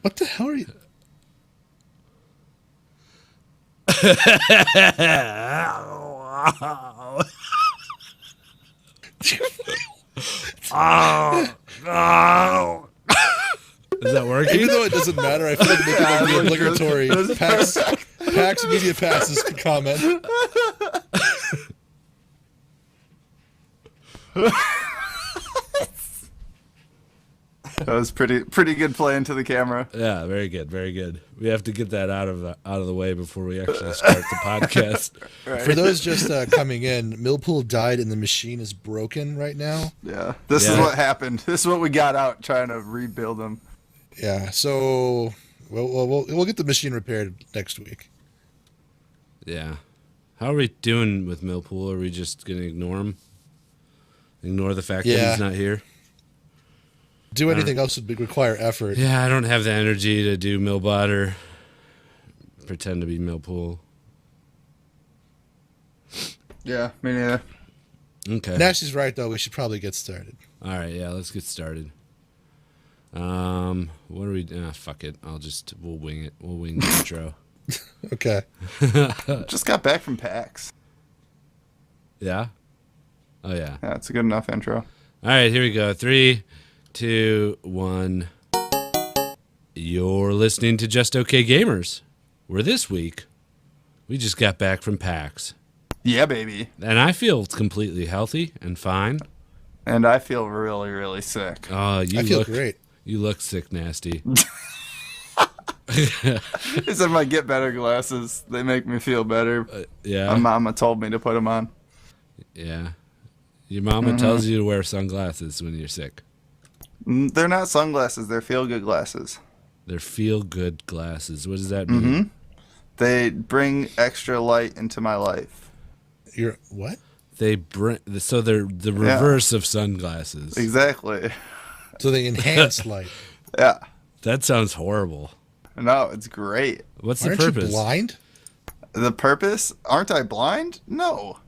What the hell are you? Is that working? Even though it doesn't matter, I feel like making the obligatory PAX Media Passes comment. That was pretty good play into the camera. Yeah, very good, very good. We have to get that out of the way before we actually start the podcast. Right. For those just coming in, Milpool died and the machine is broken right now. Yeah, this is what happened. This is what we got out trying to rebuild them. Yeah, so we'll get the machine repaired next week. Yeah. How are we doing with Milpool? Are we just going to ignore him? Ignore the fact that he's not here? Do anything else would require effort. Yeah, I don't have the energy to do Milbot or pretend to be Milpool. Yeah, me neither. Okay. Nasty's right, though. We should probably get started. All right, yeah, let's get started. What are we... fuck it. We'll wing it. We'll wing the intro. Okay. Just got back from PAX. Yeah? Oh, yeah. Yeah, it's a good enough intro. All right, here we go. 3, 2, 1. You're listening to Just Okay Gamers, where this week we just got back from PAX. Yeah, baby. And I feel completely healthy and fine. And I feel really, really sick. Oh, I feel great. You look sick, Nasty. These are my Get Better glasses. They make me feel better. Yeah. My mama told me to put them on. Yeah. Your mama tells you to wear sunglasses when you're sick. They're not sunglasses. They're feel-good glasses. They're feel-good glasses. What does that mean? They bring extra light into my life. You're what? They're the reverse of sunglasses. Exactly. So they enhance light. Yeah. That sounds horrible. No, it's great. What's the Aren't purpose? you blind? The purpose? Aren't I blind? No.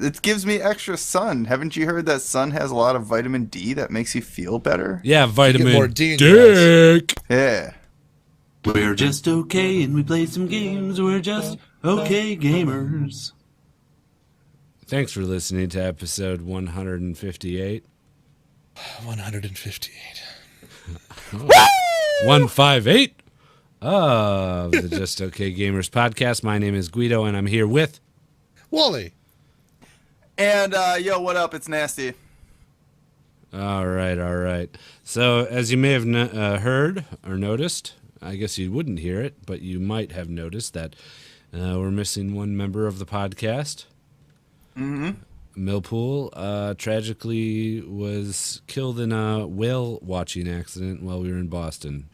It gives me extra sun. Haven't you heard that sun has a lot of vitamin D that makes you feel better? Yeah, vitamin more D in your eyes. Dick. Yeah. We're just okay and we play some games. We're just okay gamers. Thanks for listening to episode 158. 158. 158 of the Just Okay Gamers podcast. My name is Gweedo, and I'm here with... Wally. And, yo, what up? It's Nasty. All right. So, as you may have heard or noticed, I guess you wouldn't hear it, but you might have noticed that we're missing one member of the podcast. Milpool tragically was killed in a whale watching accident while we were in Boston.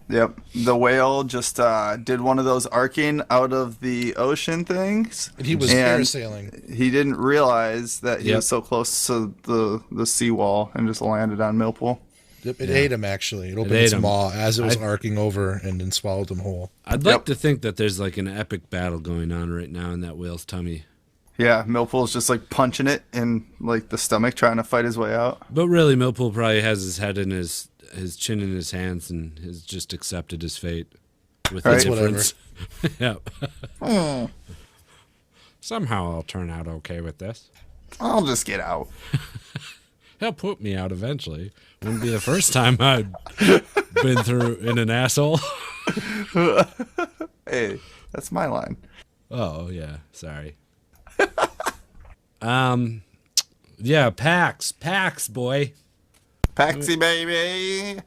Yep. The whale just did one of those arcing out of the ocean things. And he was parasailing. He didn't realize that he was so close to the seawall and just landed on Milpool. Yep, it ate him, actually. It opened its maw as it was arcing over and then swallowed him whole. I'd like to think that there's like an epic battle going on right now in that whale's tummy. Yeah, Milpool's just like punching it in like the stomach, trying to fight his way out. But really, Milpool probably has his head in his chin in his hands and has just accepted his fate with the difference. Yeah. Somehow I'll turn out okay with this. I'll just get out. He'll put me out eventually. Wouldn't be the first time I'd been through in an asshole. Hey, that's my line. Oh, yeah. Sorry. Yeah, PAX, boy. Paxy baby.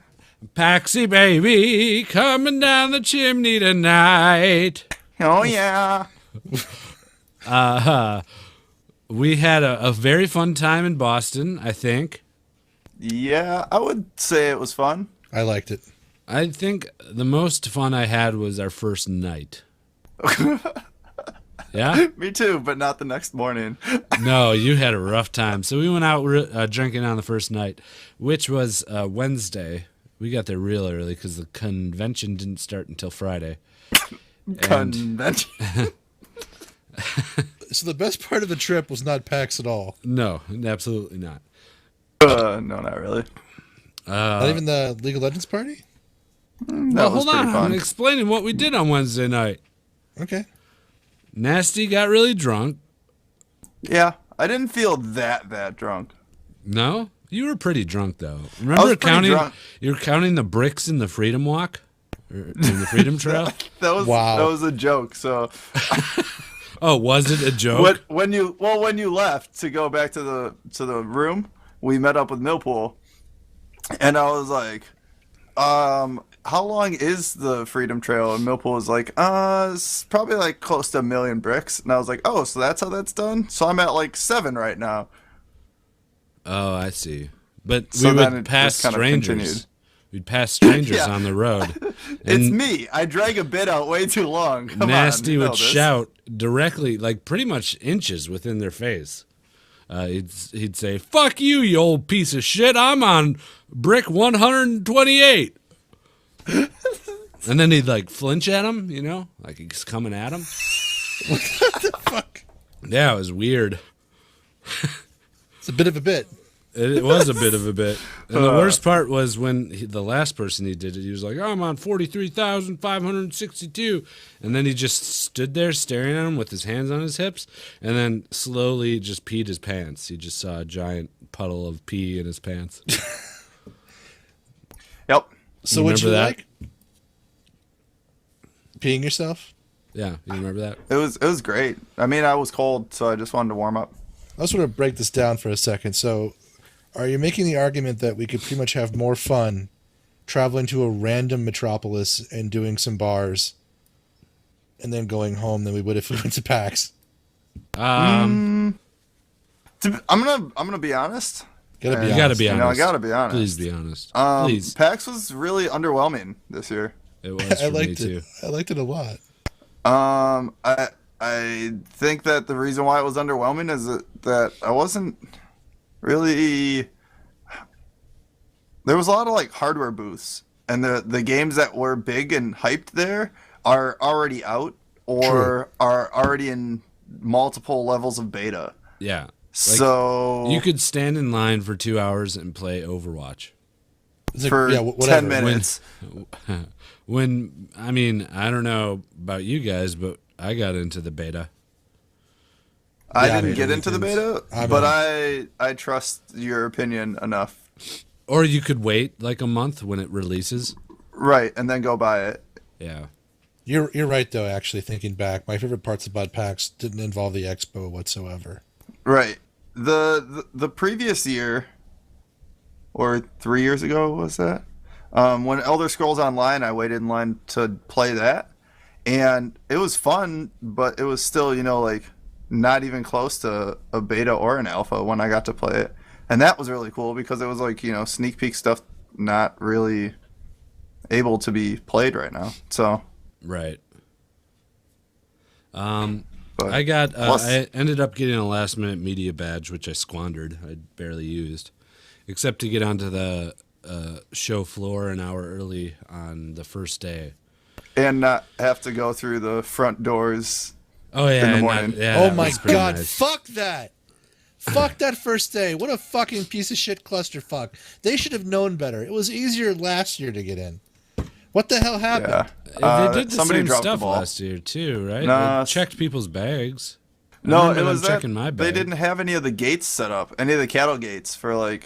Paxy baby, coming down the chimney tonight. Oh yeah. We had a very fun time in Boston, I think. Yeah, I would say it was fun. I liked it. I think the most fun I had was our first night. Yeah? Me too, but not the next morning. No, you had a rough time. So we went out drinking on the first night, which was Wednesday. We got there real early because the convention didn't start until Friday. Convention. So the best part of the trip was not PAX at all. No, absolutely not. No, not really. Not even the League of Legends party? Well, hold on. I'm explaining what we did on Wednesday night. Okay. Nasty got really drunk. Yeah, I didn't feel that drunk. No? You were pretty drunk, though. Remember counting? You were counting the bricks in the Freedom Walk? In the Freedom Trail? That was a joke, so... Oh, was it a joke? When you left to go back to the room, we met up with Milpool, and I was like, how long is the Freedom Trail? And Milpool was like, it's probably like close to 1 million bricks. And I was like, oh, so that's how that's done? So I'm at like 7 right now. Oh, I see. But we would pass strangers. We'd pass strangers on the road. It's me. I drag a bit out way too long. Nasty would shout directly, like pretty much inches within their face. He'd say, "Fuck you, you old piece of shit. I'm on brick 128." And then he'd like flinch at him, you know, like he's coming at him. What the fuck? Yeah, it was weird. It's a bit of a bit. It was a bit of a bit. And the worst part was when the last person he did it, he was like, I'm on 43,562. And then he just stood there staring at him with his hands on his hips and then slowly just peed his pants. He just saw a giant puddle of pee in his pants. Yep. So what'd you like? Peeing yourself? Yeah, you remember that? It was great. I mean, I was cold, so I just wanted to warm up. I just want to break this down for a second. So are you making the argument that we could pretty much have more fun traveling to a random metropolis and doing some bars and then going home than we would if we went to PAX? I'm gonna be honest. You gotta be honest. I gotta be honest. Please be honest. Please. PAX was really underwhelming this year. It was for me too. I liked it a lot. I think that the reason why it was underwhelming is that I wasn't really... There was a lot of like hardware booths, and the games that were big and hyped there are already out or are already in multiple levels of beta. Yeah. So you could stand in line for 2 hours and play Overwatch. For 10 minutes. When I mean, I don't know about you guys, but I got into the beta. I didn't get into the beta, but I trust your opinion enough. Or you could wait like a month when it releases. Right, and then go buy it. Yeah. You're right though, actually thinking back. My favorite parts about PAX didn't involve the expo whatsoever. Right. The previous year, or 3 years ago, was that? When Elder Scrolls Online, I waited in line to play that. And it was fun, but it was still, like not even close to a beta or an alpha when I got to play it. And that was really cool because it was like, sneak peek stuff not really able to be played right now. So. Right. I ended up getting a last minute media badge, which I squandered. I barely used, except to get onto the show floor an hour early on the first day. And not have to go through the front doors. Oh yeah, in the morning. Oh my god! Nice. Fuck that! Fuck that first day! What a fucking piece of shit clusterfuck! They should have known better. It was easier last year to get in. What the hell happened? Yeah. They did the somebody same dropped stuff the ball last year too, right? No, they checked people's bags. No, it was checking my bag. They didn't have any of the gates set up, any of the cattle gates for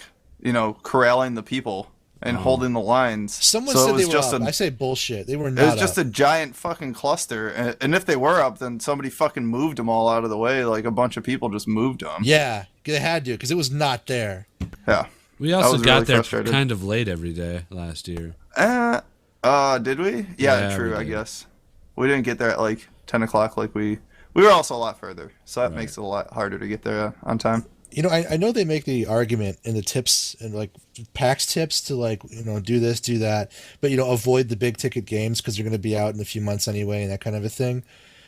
corralling the people and holding the lines. Someone said they were up. I say bullshit. They were not. It was just a giant fucking cluster, and if they were up, then somebody fucking moved them all out of the way. Like a bunch of people just moved them. Yeah, they had to because it was not there. Yeah. We also got there kind of late every day last year. Did we? Yeah, true. I guess we didn't get there at like 10 o'clock. Like we were also a lot further, so that makes it a lot harder to get there on time. I know they make the argument in the tips and like PAX tips to do this, do that, but avoid the big ticket games because they're going to be out in a few months anyway and that kind of a thing.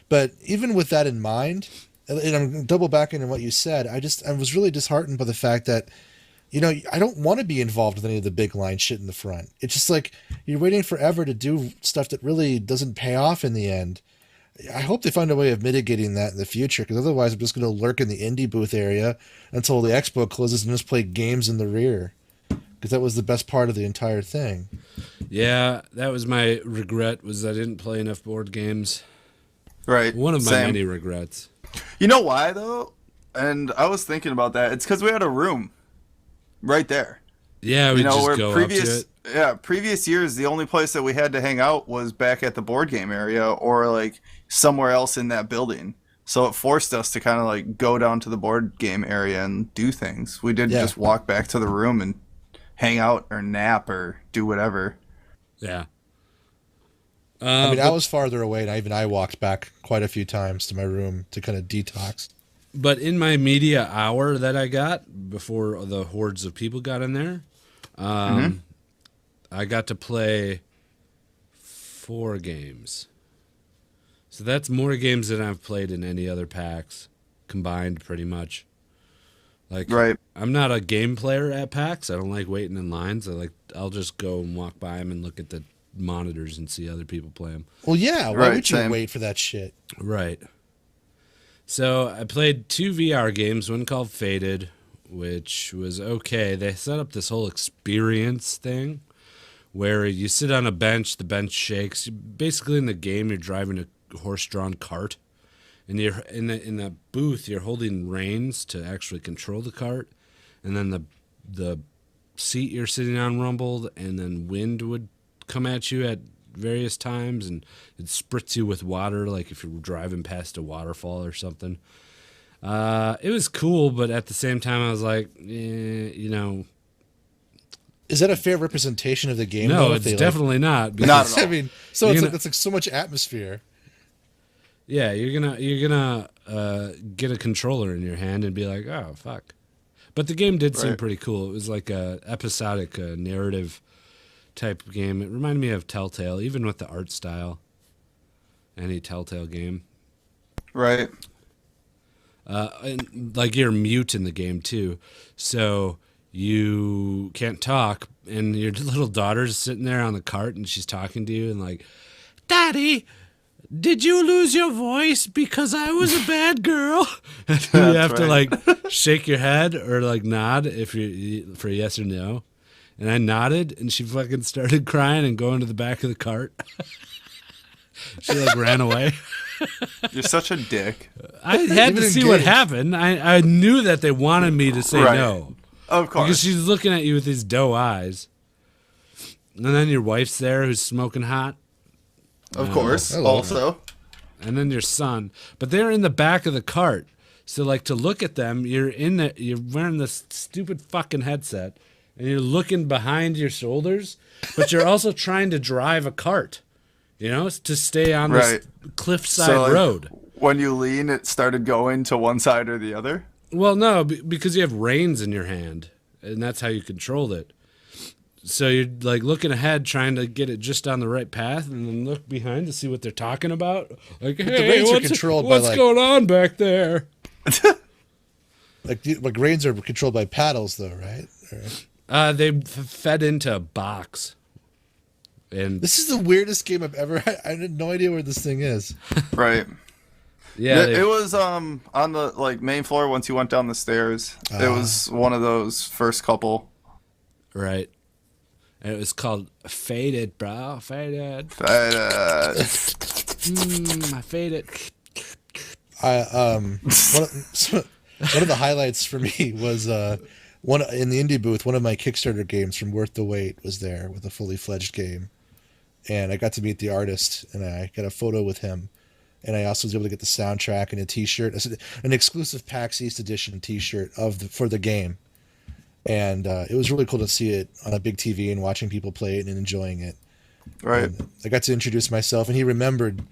But even with that in mind, and I'm double backing on what you said, I was really disheartened by the fact that I don't want to be involved with any of the big line shit in the front. It's just like you're waiting forever to do stuff that really doesn't pay off in the end. I hope they find a way of mitigating that in the future, because otherwise I'm just going to lurk in the indie booth area until the expo closes and just play games in the rear. because that was the best part of the entire thing. Yeah, that was my regret, was I didn't play enough board games. Right. One of my Same. many regrets. You know why, though? And I was thinking about that. It's because we had a room right there. Yeah, we just go up to it. Yeah, previous years, the only place that we had to hang out was back at the board game area or like somewhere else in that building. So it forced us to kind of like go down to the board game area and do things. We didn't just walk back to the room and hang out or nap or do whatever. Yeah. I mean, I was farther away, and I walked back quite a few times to my room to kind of detox. But in my media hour that I got before the hordes of people got in there, I got to play 4 games. So that's more games than I've played in any other PAX combined, pretty much. Like, right. I'm not a game player at PAX. I don't like waiting in lines. I'll just go and walk by them and look at the monitors and see other people play them. Well, yeah. Why would you wait for that shit? Right. So I played 2 VR games, one called Faded, which was okay. They set up this whole experience thing where you sit on a bench, the bench shakes. Basically in the game, you're driving a horse-drawn cart, and you're in the booth, you're holding reins to actually control the cart, and then the seat you're sitting on rumbled, and then wind would come at you at various times, and it spritz you with water, like if you were driving past a waterfall or something. It was cool, but at the same time, I was like, you know. Is that a fair representation of the game? No, it's definitely not. Not at all. I mean, so it's like so much atmosphere. Yeah, you're gonna get a controller in your hand and be like, oh fuck. But the game did seem pretty cool. It was like a episodic narrative type game. It reminded me of Telltale, even with the art style. Any Telltale game. Right. And like you're mute in the game too, so you can't talk, and your little daughter's sitting there on the cart and she's talking to you and like, Daddy, did you lose your voice because I was a bad girl? And you have to like shake your head or like nod if you for yes or no. And I nodded, and she fucking started crying and going to the back of the cart. She like ran away. You're such a dick. I had to see what happened. I knew that they wanted me to say no. Of course. Because she's looking at you with these doe eyes. And then your wife's there who's smoking hot. Of course, also. And then your son. But they're in the back of the cart. So like to look at them, you're wearing this stupid fucking headset. And you're looking behind your shoulders. But you're also trying to drive a cart. You know, to stay on this cliffside road. When you lean, it started going to one side or the other? Well, no, because you have reins in your hand, and that's how you controlled it. So you're like looking ahead, trying to get it just on the right path, and then look behind to see what they're talking about. Like, hey, the reins are controlled by what's going on back there? like reins are controlled by paddles, though, right? They fed into a box. And this is the weirdest game I've ever had. I had no idea where this thing is. Right. Yeah, it was on the like main floor once you went down the stairs. It was one of those first couple. Right. And it was called Faded, bro. Faded. Faded. I faded. One of the highlights for me was one in the indie booth. One of my Kickstarter games from Worth the Wait was there with a fully fledged game, and I got to meet the artist, and I got a photo with him. And I also was able to get the soundtrack and a T-shirt, an exclusive PAX East edition T-shirt for the game. And it was really cool to see it on a big TV and watching people play it and enjoying it. Right. And I got to introduce myself, and he remembered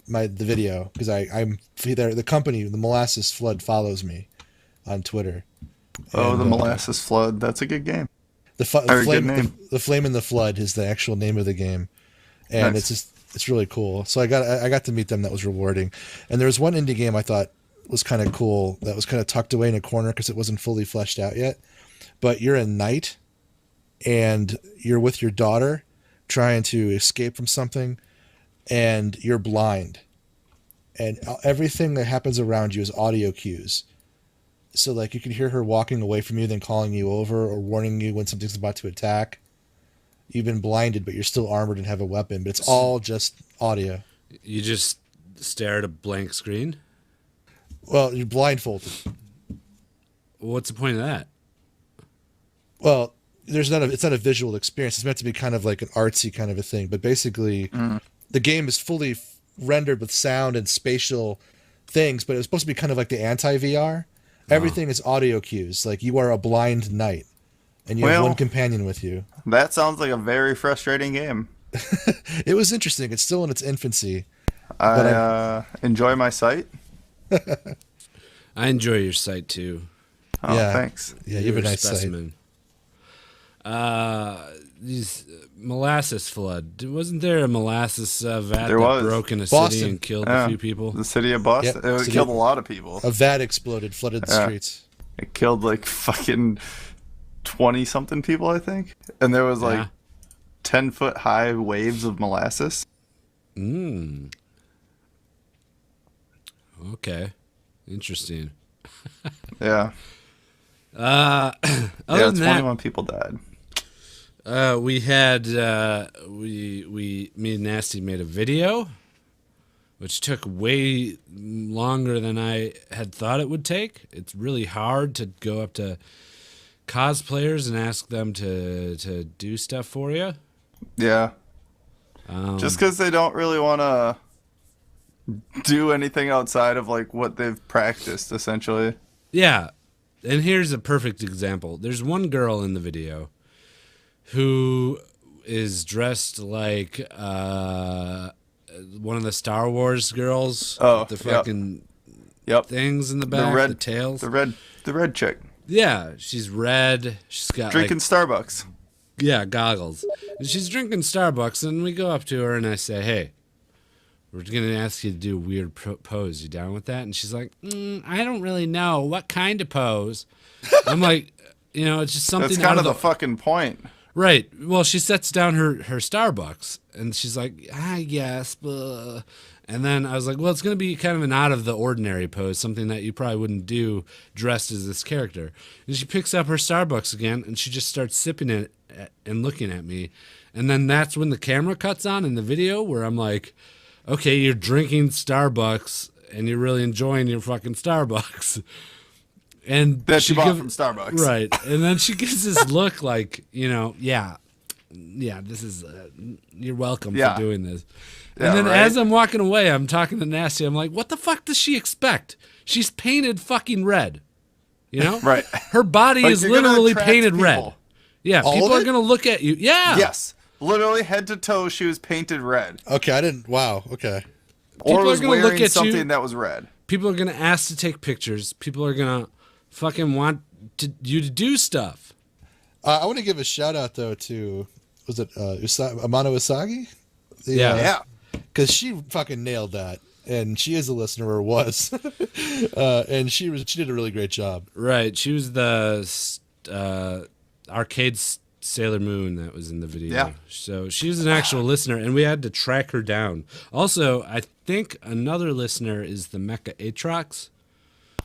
the video because I'm the company, the Molasses Flood, follows me on Twitter. Oh, the Molasses Flood. That's a good game. The Flame in the Flood is the actual name of the game, and nice. It's really cool. So I got to meet them. That was rewarding. And there was one indie game I thought was kind of cool that was kind of tucked away in a corner because it wasn't fully fleshed out yet. But you're a knight, and you're with your daughter trying to escape from something, and you're blind. And everything that happens around you is audio cues. So like you can hear her walking away from you, then calling you over or warning you when something's about to attack. You've been blinded, but you're still armored and have a weapon. But it's all just audio. You just stare at a blank screen? Well, you're blindfolded. What's the point of that? Well, it's not a visual experience. It's meant to be kind of like an artsy kind of a thing. But basically, the game is fully rendered with sound and spatial things. But it's supposed to be kind of like the anti-VR. Everything is audio cues. Like you are a blind knight, and you have one companion with you. That sounds like a very frustrating game. It was interesting. It's still in its infancy. I enjoy my sight. I enjoy your site too. Oh, yeah, thanks. Yeah, you have a nice specimen. These molasses flood. Wasn't there a molasses vat that broke in a city and killed a few people? The city of Boston. Yep. It killed a lot of people. A vat exploded, flooded the streets. It killed like fucking 20-something people, I think. And there was like 10-foot high waves of molasses. Okay. Interesting. Yeah. Other than 21 people died. We had me and Nasty made a video, which took way longer than I had thought it would take. It's really hard to go up to cosplayers and ask them to do stuff for you. Yeah. Just because they don't really want to do anything outside of like what they've practiced, essentially. Yeah. And here's a perfect example. There's one girl in the video who is dressed like one of the Star Wars girls. Oh, the fucking things in the back, the tails. The red chick. Yeah, she's red. She's got drinking Starbucks. Yeah, goggles. And she's drinking Starbucks, and we go up to her and I say, "Hey, we're going to ask you to do a weird pose. You down with that?" And she's like, "I don't really know. What kind of pose?" I'm like, it's just something. That's kind of the fucking point. Right. Well, she sets down her Starbucks, and she's like, "I guess." Blah. And then I was like, well, it's going to be kind of an out of the ordinary pose, something that you probably wouldn't do dressed as this character. And she picks up her Starbucks again, and she just starts sipping it and looking at me. And then that's when the camera cuts on in the video where I'm like, okay, you're drinking Starbucks, and you're really enjoying your fucking Starbucks. And that she bought from Starbucks. Right. And then she gives this look like, yeah, this is, you're welcome for doing this. And then as I'm walking away, I'm talking to Nasty. I'm like, what the fuck does she expect? She's painted fucking red. Right. Her body is literally painted red. Yeah, people are going to look at you. Yeah. Yes. Literally head to toe, she was painted red. Okay, I didn't. Wow. Okay. Or was wearing something that was red. People are going to ask to take pictures. People are going to fucking want you to do stuff. I want to give a shout out though to Amano Usagi? Yeah. Because she fucking nailed that, and she is a listener, or was, and she did a really great job. Right, she was the arcade Sailor Moon that was in the video. Yeah. So she was an actual listener, and we had to track her down. Also, I think another listener is the Mecha Atrox.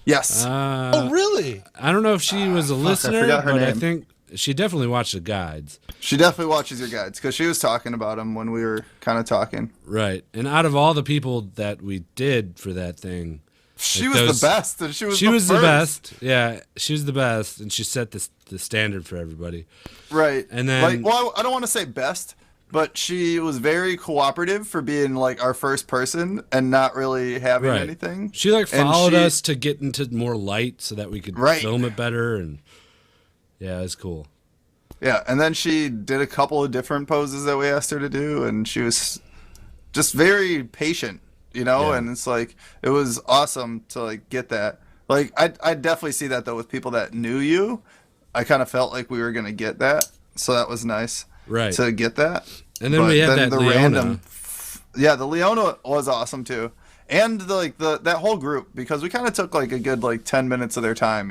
Yes. Oh, really? I don't know if she was a listener, but I think she definitely watched the guides. She definitely watches your guides because she was talking about them when we were kind of talking. Right. And out of all the people that we did for that thing, she was the best. And she was the best. Yeah, she was the best. And she set the standard for everybody. Right. And then, I don't want to say best, but she was very cooperative for being like our first person and not really having anything. She followed us to get into more light so that we could film it better. And yeah, it's cool. Yeah, and then she did a couple of different poses that we asked her to do, and she was just very patient, and it's like, it was awesome to get that. I definitely see that though with people that knew you. I kind of felt like we were going to get that, so that was nice to get that. And then we had that Leona. The Leona was awesome too. And that whole group, because we kind of took a good 10 minutes of their time,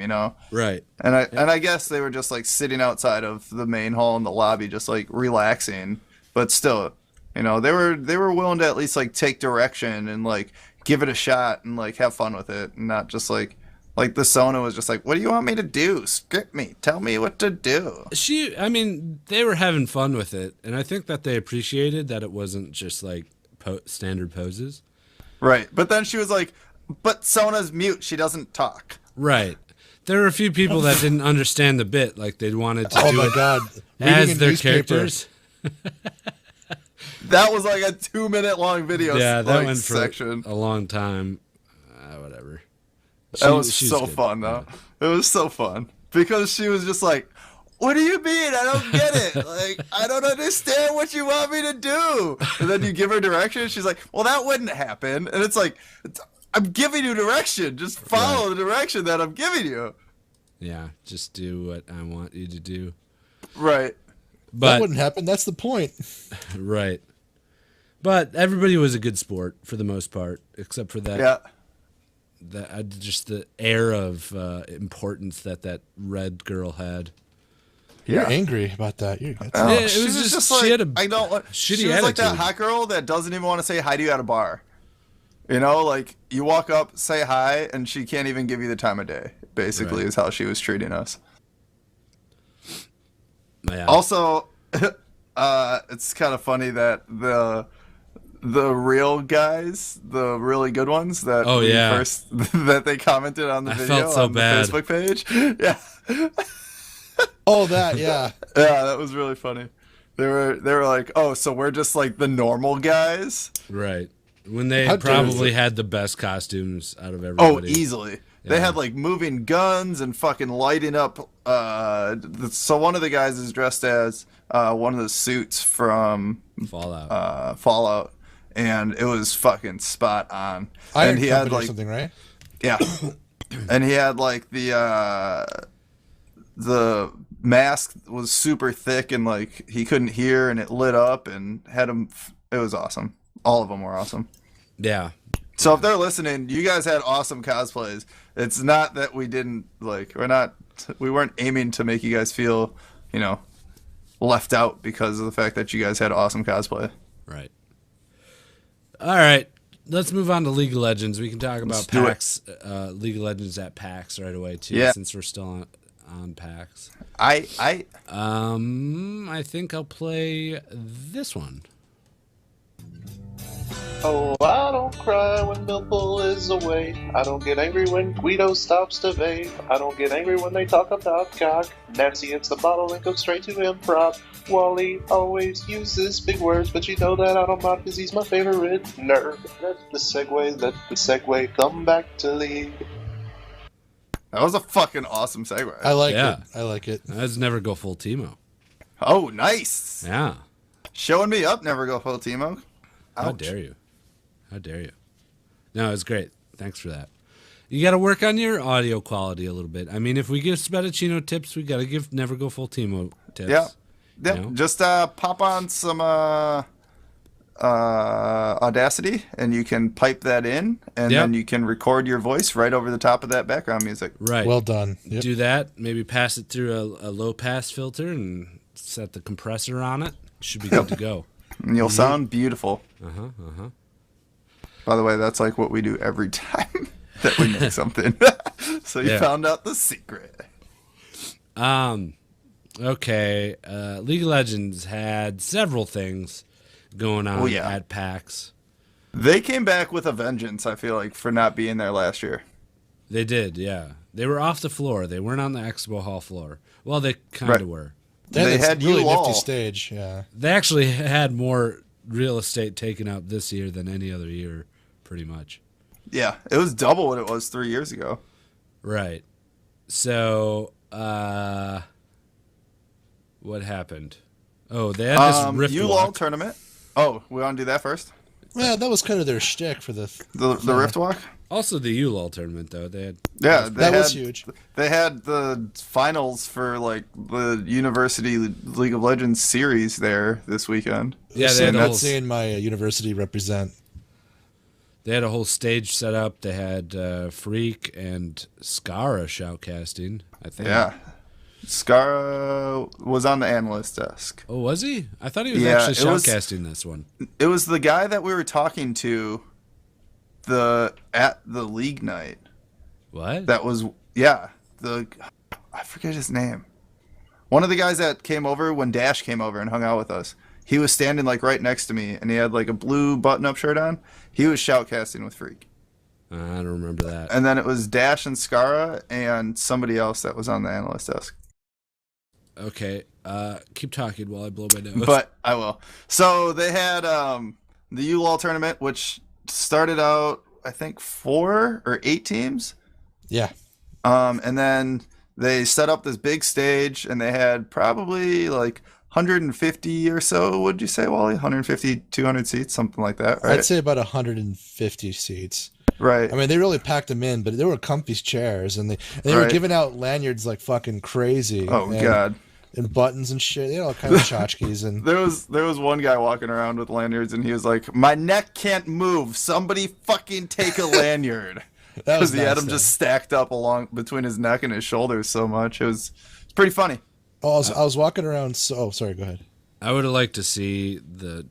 Right. And I guess they were just sitting outside of the main hall in the lobby, just relaxing, but still, they were willing to at least take direction and give it a shot and have fun with it, and not just Like the Sona was just like, "What do you want me to do? Script me. Tell me what to do." I mean, they were having fun with it, and I think that they appreciated that it wasn't just like standard poses. Right, but then she was like, "But Sona's mute. She doesn't talk." Right. There were a few people that didn't understand the bit, like they wanted to do my it God. as their newspaper. characters. That was like a 2-minute long video. Yeah, that like, went for section. a long time. Whatever. That was she's so good. fun, though. It was so fun because she was just like, "What do you mean? I don't get it. Like, I don't understand what you want me to do." And then you give her direction. She's like, "Well, that wouldn't happen." And it's like, I'm giving you direction. Just follow the direction that I'm giving you. Yeah, just do what I want you to do. Right. But that wouldn't happen. That's the point. Right. But everybody was a good sport for the most part, except for that. Yeah. Just the air of importance that red girl had. You're angry about that. It was she was just like, she had a I don't. shitty She was like that attitude. hot girl that doesn't even want to say hi to you at a bar. You know, like you walk up, say hi, and she can't even give you the time of day. Basically, Right. is how she was treating us. Yeah. Also, it's kind of funny that the real guys, the really good ones that first that they commented on the video felt so on bad. the Facebook page. Yeah. Yeah. Yeah, that was really funny. They were like, "Oh, so we're just like the normal guys?" Right. When they How dare probably you. had the best costumes out of Oh, everybody. easily. They Yeah. had like moving guns and fucking lighting up. So one of the guys is dressed as one of the suits from Fallout. Fallout, and it was fucking spot on. Iron and he Company had or like something, right? yeah, and he had like the mask was super thick and like he couldn't hear and it lit up and had him. It was awesome. All of them were awesome. Yeah. So if they're listening, you guys had awesome cosplays. It's not that we didn't we weren't aiming to make you guys feel, left out because of the fact that you guys had awesome cosplay. Right. All right. Let's move on to League of Legends. We can talk about do it. PAX, League of Legends at PAX right away too, Yeah. since we're still on PAX. I think I'll play this one. Oh, I don't cry when Milpool is away. I don't get angry when Gweedo stops to vape. I don't get angry when they talk about cock. Nancy hits the bottle and goes straight to improv. Wally always uses big words, but you know that I don't mind because he's my favorite nerd. Let the segue come back to League. that was a fucking awesome segue. I like Yeah. it. I like it. That's never go full Teemo. Oh, nice. Yeah. Showing me up, never go full Teemo. How dare you? How dare you? No, it's great. Thanks for that. You got to work on your audio quality a little bit. I mean, if we give Spettuccino tips, we got to give Never Go Full Teemo tips. Yeah. You know? Just pop on some Audacity, and you can pipe that in, and Yep. then you can record your voice right over the top of that background music. Right. Well done. Yep. Do that. Maybe pass it through a low pass filter and set the compressor on it. Should be good to go. And you'll sound beautiful. Uh-huh. By the way, that's like what we do every time that we make something. So you Yeah. found out the secret. Okay. League of Legends had several things going on at PAX. They came back with a vengeance, I feel like, for not being there last year. They did, yeah. They were off the floor. They weren't on the expo hall floor. Well, they kind of Right. were. They That's had really you all. nifty stage. Yeah. They actually had more real estate taken up this year than any other year, pretty much. Yeah, it was double what it was 3 years ago. Right. So, what happened? Oh, they had this Rift ULOL Walk. tournament. Oh, we want to do that first? Well, that was kind of their shtick for the. The Rift Walk? Also the ULOL tournament, though. They had Yeah, That was huge. They had the finals for like the University League of Legends series there this weekend. Yeah, they had I'm a not whole, seeing my university represent. they had a whole stage set up. They had Freak and Scara shoutcasting, I think. Yeah. Scar was on the analyst desk. Oh, was he? I thought he was Yeah, actually it was- shoutcasting this one. It was the guy that we were talking to at the league night. What? That was I forget his name. One of the guys that came over when Dash came over and hung out with us. He was standing like right next to me, and he had like a blue button-up shirt on. He was shoutcasting with Freak. I don't remember that. And then it was Dash and Scara and somebody else that was on the analyst desk. Okay, keep talking while I blow my nose. But I will. So they had the ULOL tournament, which started out, I think, 4 or 8 teams. Yeah. And then they set up this big stage, and they had probably like 150 or so, would you say, Wally? 150, 200 seats, something like that, right? I'd say about 150 seats. Right. I mean, they really packed them in, but there were comfy chairs, and they were giving out lanyards like fucking crazy. Oh, God. And buttons and shit. They had all kinds of tchotchkes. And there was one guy walking around with lanyards, and he was like, "My neck can't move. Somebody fucking take a lanyard." Because he had them just stacked up along between his neck and his shoulders so much. It's pretty funny. Oh, I was walking around. Sorry, go ahead. I would have liked to see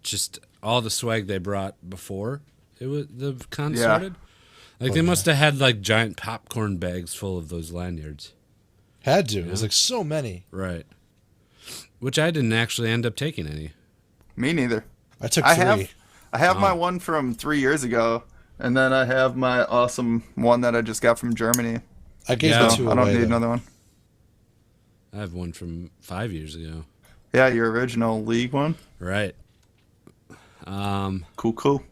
just all the swag they brought before the con started. Like they must have had like giant popcorn bags full of those lanyards. Had to. It was like so many. Right. Which I didn't actually end up taking any. Me neither. I took 3. I have my one from 3 years ago, and then I have my awesome one that I just got from Germany. I gave the 2 away. I don't need another one. I have one from 5 years ago. Yeah, your original League one. Right. Cool.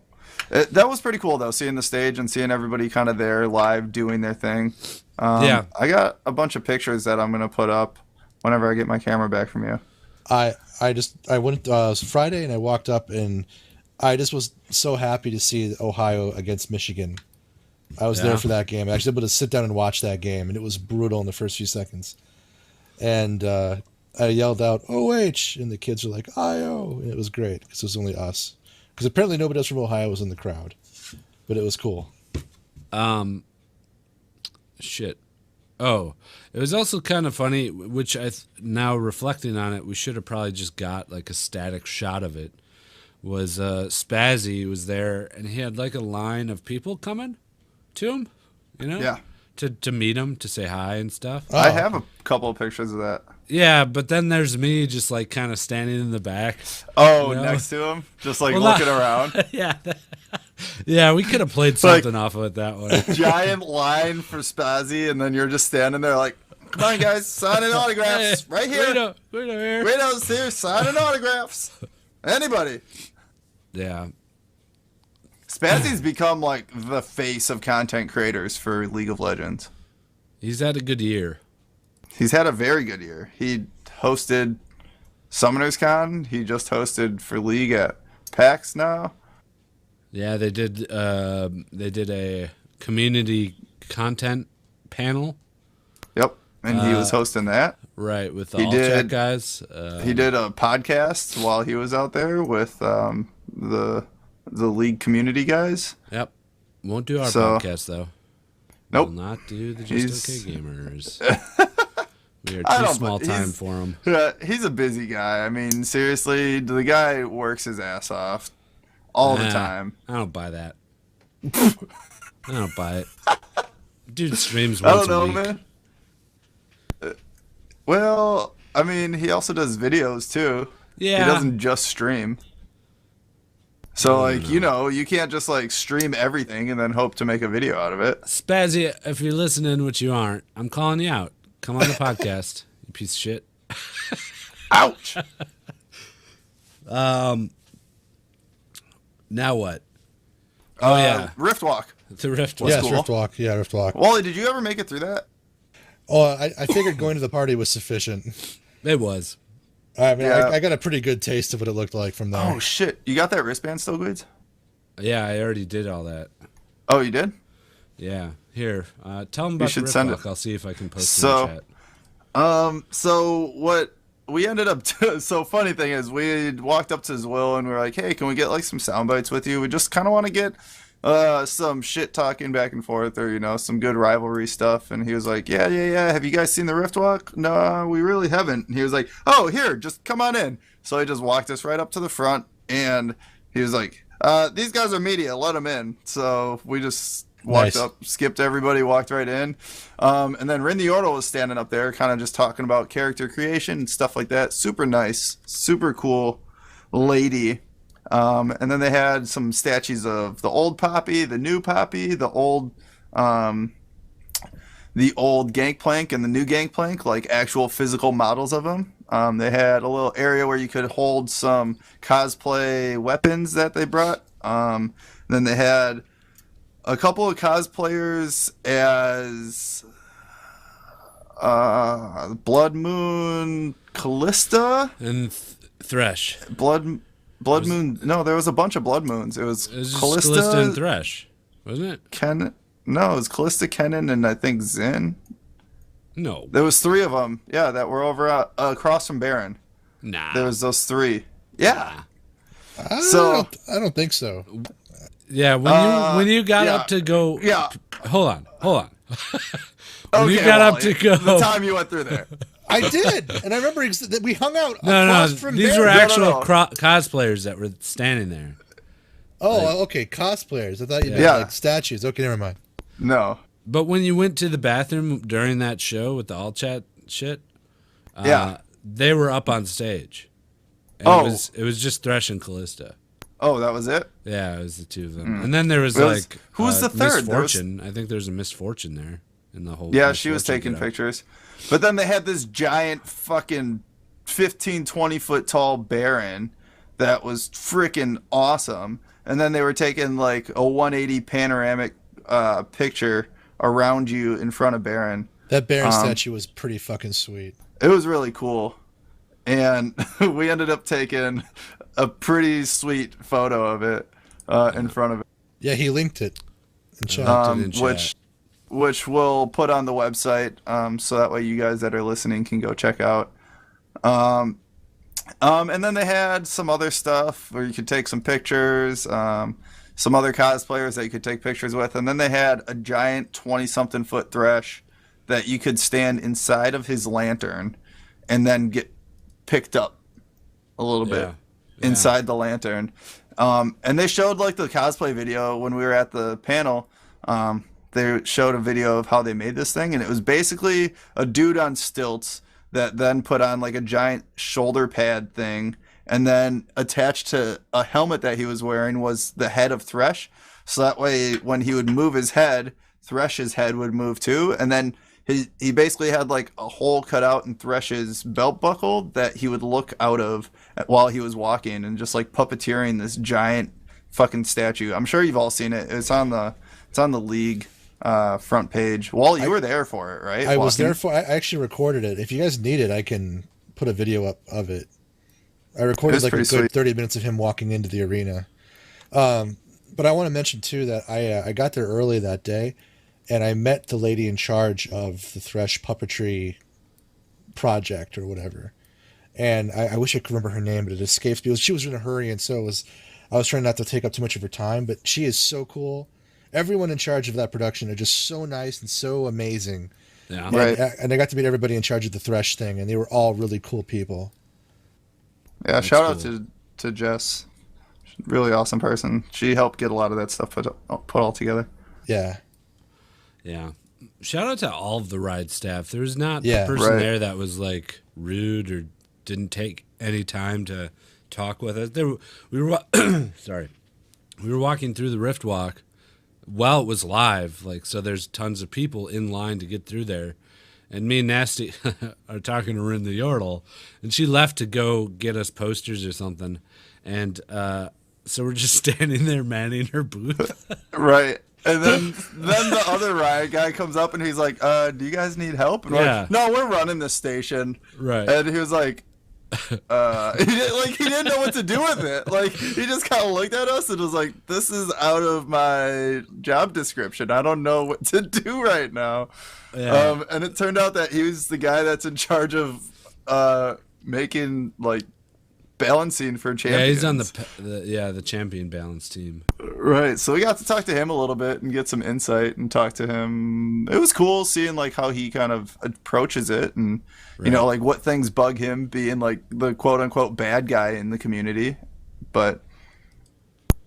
That was pretty cool, though, seeing the stage and seeing everybody kind of there live doing their thing. I got a bunch of pictures that I'm going to put up whenever I get my camera back from you. I went it was Friday, and I walked up, and I just was so happy to see Ohio against Michigan. I was there for that game. I was able to sit down and watch that game, and it was brutal in the first few seconds. And I yelled out OH, and the kids were like IO, and it was great because it was only us. Because apparently nobody else from Ohio was in the crowd, but it was cool. Shit. Oh, it was also kind of funny, which now reflecting on it, we should have probably just got like a static shot of it. Was Spazzy was there, and he had like a line of people coming to him, Yeah. To meet him, to say hi and stuff. I have a couple of pictures of that. Yeah, but then there's me just like kind of standing in the back. Oh, next to him? Just like looking around? Yeah. Yeah, we could have played something off of it that way. Giant line for Spazzy, and then you're just standing there like, come on, guys, signing autographs right here. Gweedo's here, signing autographs. Anybody. Yeah. Spazzy's become like the face of content creators for League of Legends. He's had a good year. He's had a very good year. He hosted Summoners Con. He just hosted for League at PAX now. Yeah, they did a community content panel. Yep, and he was hosting that. Right, with the All-Chat guys. He did a podcast while he was out there with the League community guys. Yep. Won't do our podcast, though. Nope. Will not do the Just Okay Gamers. We are too small time for him. He's a busy guy. I mean, seriously, the guy works his ass off all the time. I don't buy that. I don't buy it. Dude streams once a week. Man. Well, I mean, he also does videos, too. Yeah. He doesn't just stream. So, you can't just, stream everything and then hope to make a video out of it. Spazzy, if you're listening, which you aren't, I'm calling you out. Come on the podcast, you piece of shit. Ouch! Now what? Oh, yeah. Riftwalk. The Riftwalk. Yes, cool. Riftwalk. Yeah, Riftwalk. Wally, did you ever make it through that? Oh, I figured going to the party was sufficient. It was. I mean, I got a pretty good taste of what it looked like from there. Oh, shit. You got that wristband still, Gweeds? Yeah, I already did all that. Oh, you did? Yeah. Here, tell them about the Riftwalk. I'll see if I can post it in the chat. So what we ended up so funny thing is we walked up to Zwill and we were like, hey, can we get some sound bites with you? We just kind of want to get some shit talking back and forth or, some good rivalry stuff. And he was like, yeah. Have you guys seen the Riftwalk? No, we really haven't. And he was like, oh, here, just come on in. So he just walked us right up to the front and he was like, these guys are media, let them in. So we just walked up, skipped everybody, walked right in. And then Rin the Yordle was standing up there, kind of just talking about character creation and stuff like that. Super nice, super cool lady. And then they had some statues of the old Poppy, the new Poppy, the old Gangplank and the new Gangplank, like actual physical models of them. They had a little area where you could hold some cosplay weapons that they brought. Then they had a couple of cosplayers as Blood Moon Callista and Thresh. Blood Moon. No, there was a bunch of Blood Moons. It was just Callista and Thresh, wasn't it? No, it was Callista, Kennen, and I think Zin. No, there was 3 of them. Yeah, that were over across from Baron. Nah, there was those 3. Yeah. I don't think so. Yeah, when you got up to go. Yeah. Hold on. When okay, you got up to go. The time you went through there. I did, and I remember that we hung out No, from these Baron. were actual cosplayers that were standing there. Oh, okay, cosplayers. I thought you meant like statues. Okay, never mind. No. But when you went to the bathroom during that show with the all chat shit, they were up on stage. And it was just Thresh and Callista. Oh, that was it? Yeah, it was the 2 of them. And then there was who was the third? Misfortune. I think there's a Misfortune there in the whole. Yeah, she was taking pictures. But then they had this giant fucking 15, 20 foot tall Baron that was freaking awesome. And then they were taking like a 180 panoramic picture around you in front of Baron. That Baron statue was pretty fucking sweet. It was really cool. And we ended up taking a pretty sweet photo of it in front of it. Yeah, he linked it in chat. Which we'll put on the website, so that way you guys that are listening can go check out. And then they had some other stuff where you could take some pictures, some other cosplayers that you could take pictures with, and then they had a giant 20-something foot Thresh that you could stand inside of his lantern and then get picked up a little bit inside the lantern. And they showed like the cosplay video when we were at the panel. They showed a video of how they made this thing, and it was basically a dude on stilts that then put on like a giant shoulder pad thing, and then attached to a helmet that he was wearing was the head of Thresh. So that way when he would move his head, Thresh's head would move too, and then he basically had like a hole cut out in Thresh's belt buckle that he would look out of while he was walking, and just like puppeteering this giant fucking statue. I'm sure you've all seen it. It's on the League front page. Wall, you were there for it, right? I was there for. I actually recorded it. If you guys need it, I can put a video up of it. I recorded like a good sweet 30 minutes of him walking into the arena. But I want to mention too that I got there early that day, and I met the lady in charge of the Thresh puppetry project or whatever. And I wish I could remember her name, but it escapes me. She was in a hurry, and so I was trying not to take up too much of her time. But she is so cool. Everyone in charge of that production are just so nice and so amazing. Yeah. Right. And I got to meet everybody in charge of the Thresh thing, and they were all really cool people. Yeah, shout out to Jess. Really awesome person. She helped get a lot of that stuff put all together. Yeah. Yeah. Shout out to all of the Riot staff. There was not a person there that was like rude or didn't take any time to talk with us. We were walking through the Rift Walk while it was live, like, so there's tons of people in line to get through there. And me and Nasty are talking to Rin the Yordle, and she left to go get us posters or something. And so we're just standing there manning her booth. Right. And then the other Riot guy comes up and he's like, do you guys need help? And we're like, no, we're running this station. Right. And he was like, he didn't know what to do with it. Like, he just kind of looked at us and was like, this is out of my job description. I don't know what to do right now. Yeah. And it turned out that he was the guy that's in charge of making like balancing for champions. Yeah, he's on the champion balance team. Right. So we got to talk to him a little bit and get some insight and talk to him. It was cool seeing like how he kind of approaches it, and you know, like what things bug him being like the quote unquote bad guy in the community. But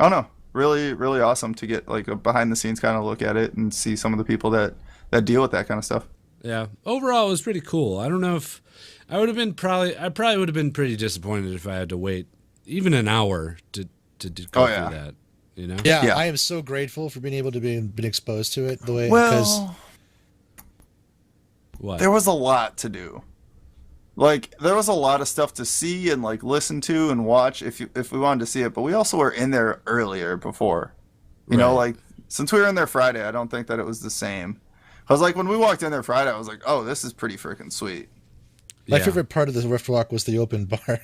I don't know. really, really awesome to get like a behind the scenes kind of look at it and see some of the people that deal with that kind of stuff. Yeah. Overall, it was pretty cool. I don't know if I would have been I probably would have been pretty disappointed if I had to wait even an hour to go through that. You know? Yeah, I am so grateful for being able to been exposed to it the way. Well, what? There was a lot to do. Like, there was a lot of stuff to see and like listen to and watch if we wanted to see it. But we also were in there earlier before. You know, like since we were in there Friday, I don't think that it was the same. Because like when we walked in there Friday, I was like, oh, this is pretty freaking sweet. My favorite part of the Riftwalk was the open bar.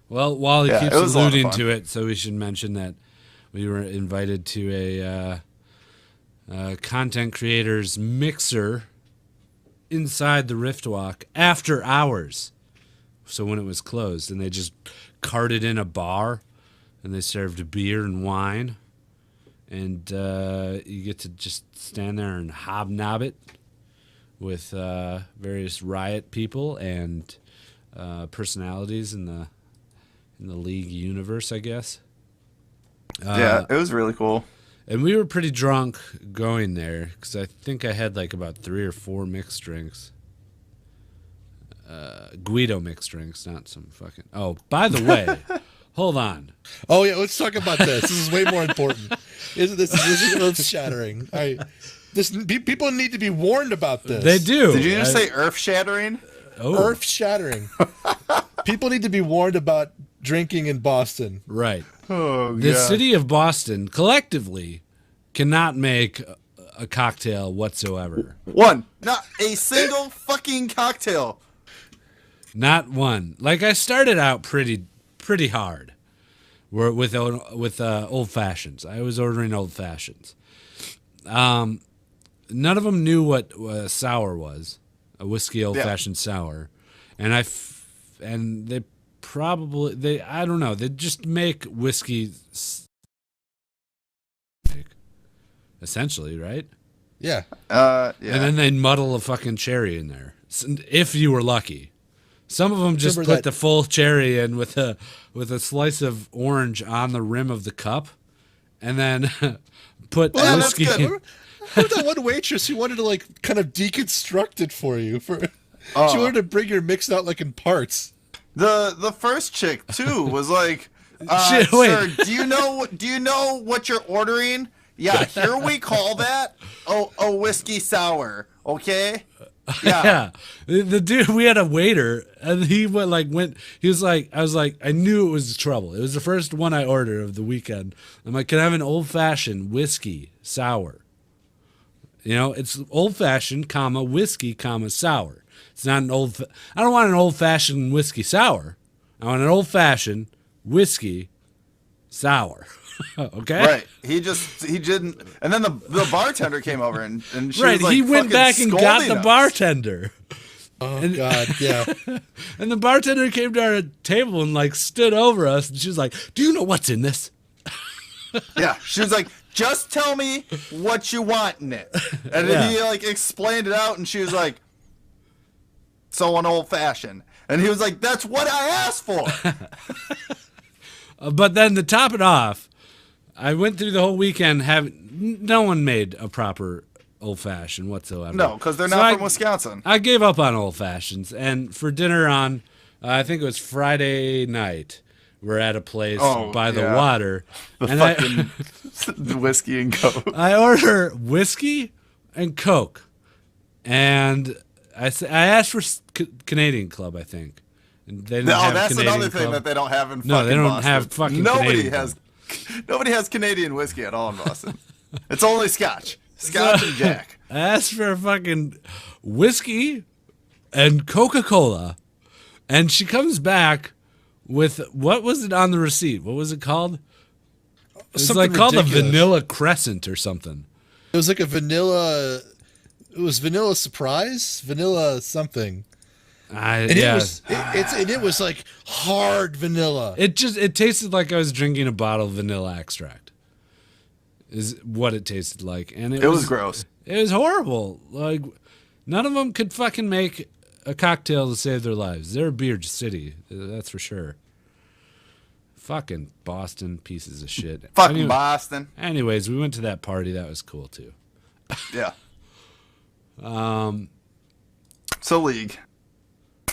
Well, Wally keeps alluding to it, so we should mention that we were invited to a content creators mixer inside the Riftwalk after hours. So when it was closed, and they just carted in a bar, and they served beer and wine, and you get to just stand there and hobnob it with various Riot people and personalities in the League universe, I guess. Yeah, it was really cool. And we were pretty drunk going there because I think I had like about 3 or 4 mixed drinks. Gweedo mixed drinks, not some fucking... Oh, by the way, hold on. Oh, yeah, let's talk about this. This is way more important. This is earth-shattering. People need to be warned about this. They do. Did you just say earth-shattering? Oh. Earth-shattering. People need to be warned about drinking in Boston. Right. Oh, the city of Boston collectively cannot make a cocktail whatsoever. One. Not a single fucking cocktail. Not one. Like, I started out pretty hard with old fashions. I was ordering old fashions. None of them knew what sour was, a whiskey old fashioned sour, and they probably I don't know, they just make whiskey essentially, right? Yeah. Yeah. And then they muddle a fucking cherry in there, if you were lucky. Some of them just put the full cherry in with a slice of orange on the rim of the cup, and then put whiskey. Remember that one waitress who wanted to like kind of deconstruct it for you? She wanted to bring your mix out like in parts. The first chick too was like, Shit, "Sir, do you know what you're ordering? Yeah, here we call that a whiskey sour, okay?" Yeah. The dude, we had a waiter, and he he was like, I was like, I knew it was trouble. It was the first one I ordered of the weekend. I'm like, can I have an old fashioned whiskey sour? You know, it's old fashioned, whiskey, sour. It's not I don't want an old fashioned whiskey sour. I want an old fashioned whiskey sour. Okay. Right. He didn't. And then the bartender came over and she right. was like, he went back and got the bartender. Oh God, yeah. And the bartender came to our table and like stood over us, and she was like, "Do you know what's in this?" Yeah. She was like, "Just tell me what you want in it." And he like explained it out, and she was like, "So an old fashioned." And he was like, "That's what I asked for." But then to top it off, I went through the whole weekend no one made a proper old fashioned whatsoever. No, because they're not from Wisconsin. I gave up on old fashions, and for dinner on, I think it was Friday night, we're at a place by the water, The whiskey and Coke. I order whiskey and Coke, and I asked for Canadian Club, I think. And they didn't have that's Canadian another thing Club. that they don't have in fucking No, they don't Boston. have fucking Nobody has Canadian whiskey at all in Boston. It's only Scotch. Scotch and Jack. I asked for fucking whiskey and Coca-Cola, and she comes back with, what was it on the receipt? What was it called? It's Something like called a ridiculous. vanilla crescent or something. It was like a vanilla. It was vanilla surprise, vanilla something. It was like hard vanilla. It tasted like I was drinking a bottle of vanilla extract. Is what it tasted like, and it was gross. It was horrible. Like, none of them could fucking make a cocktail to save their lives. They're a beer city, that's for sure. Fucking Boston pieces of shit. Fucking Boston. Anyways, we went to that party. That was cool too. Yeah. So League.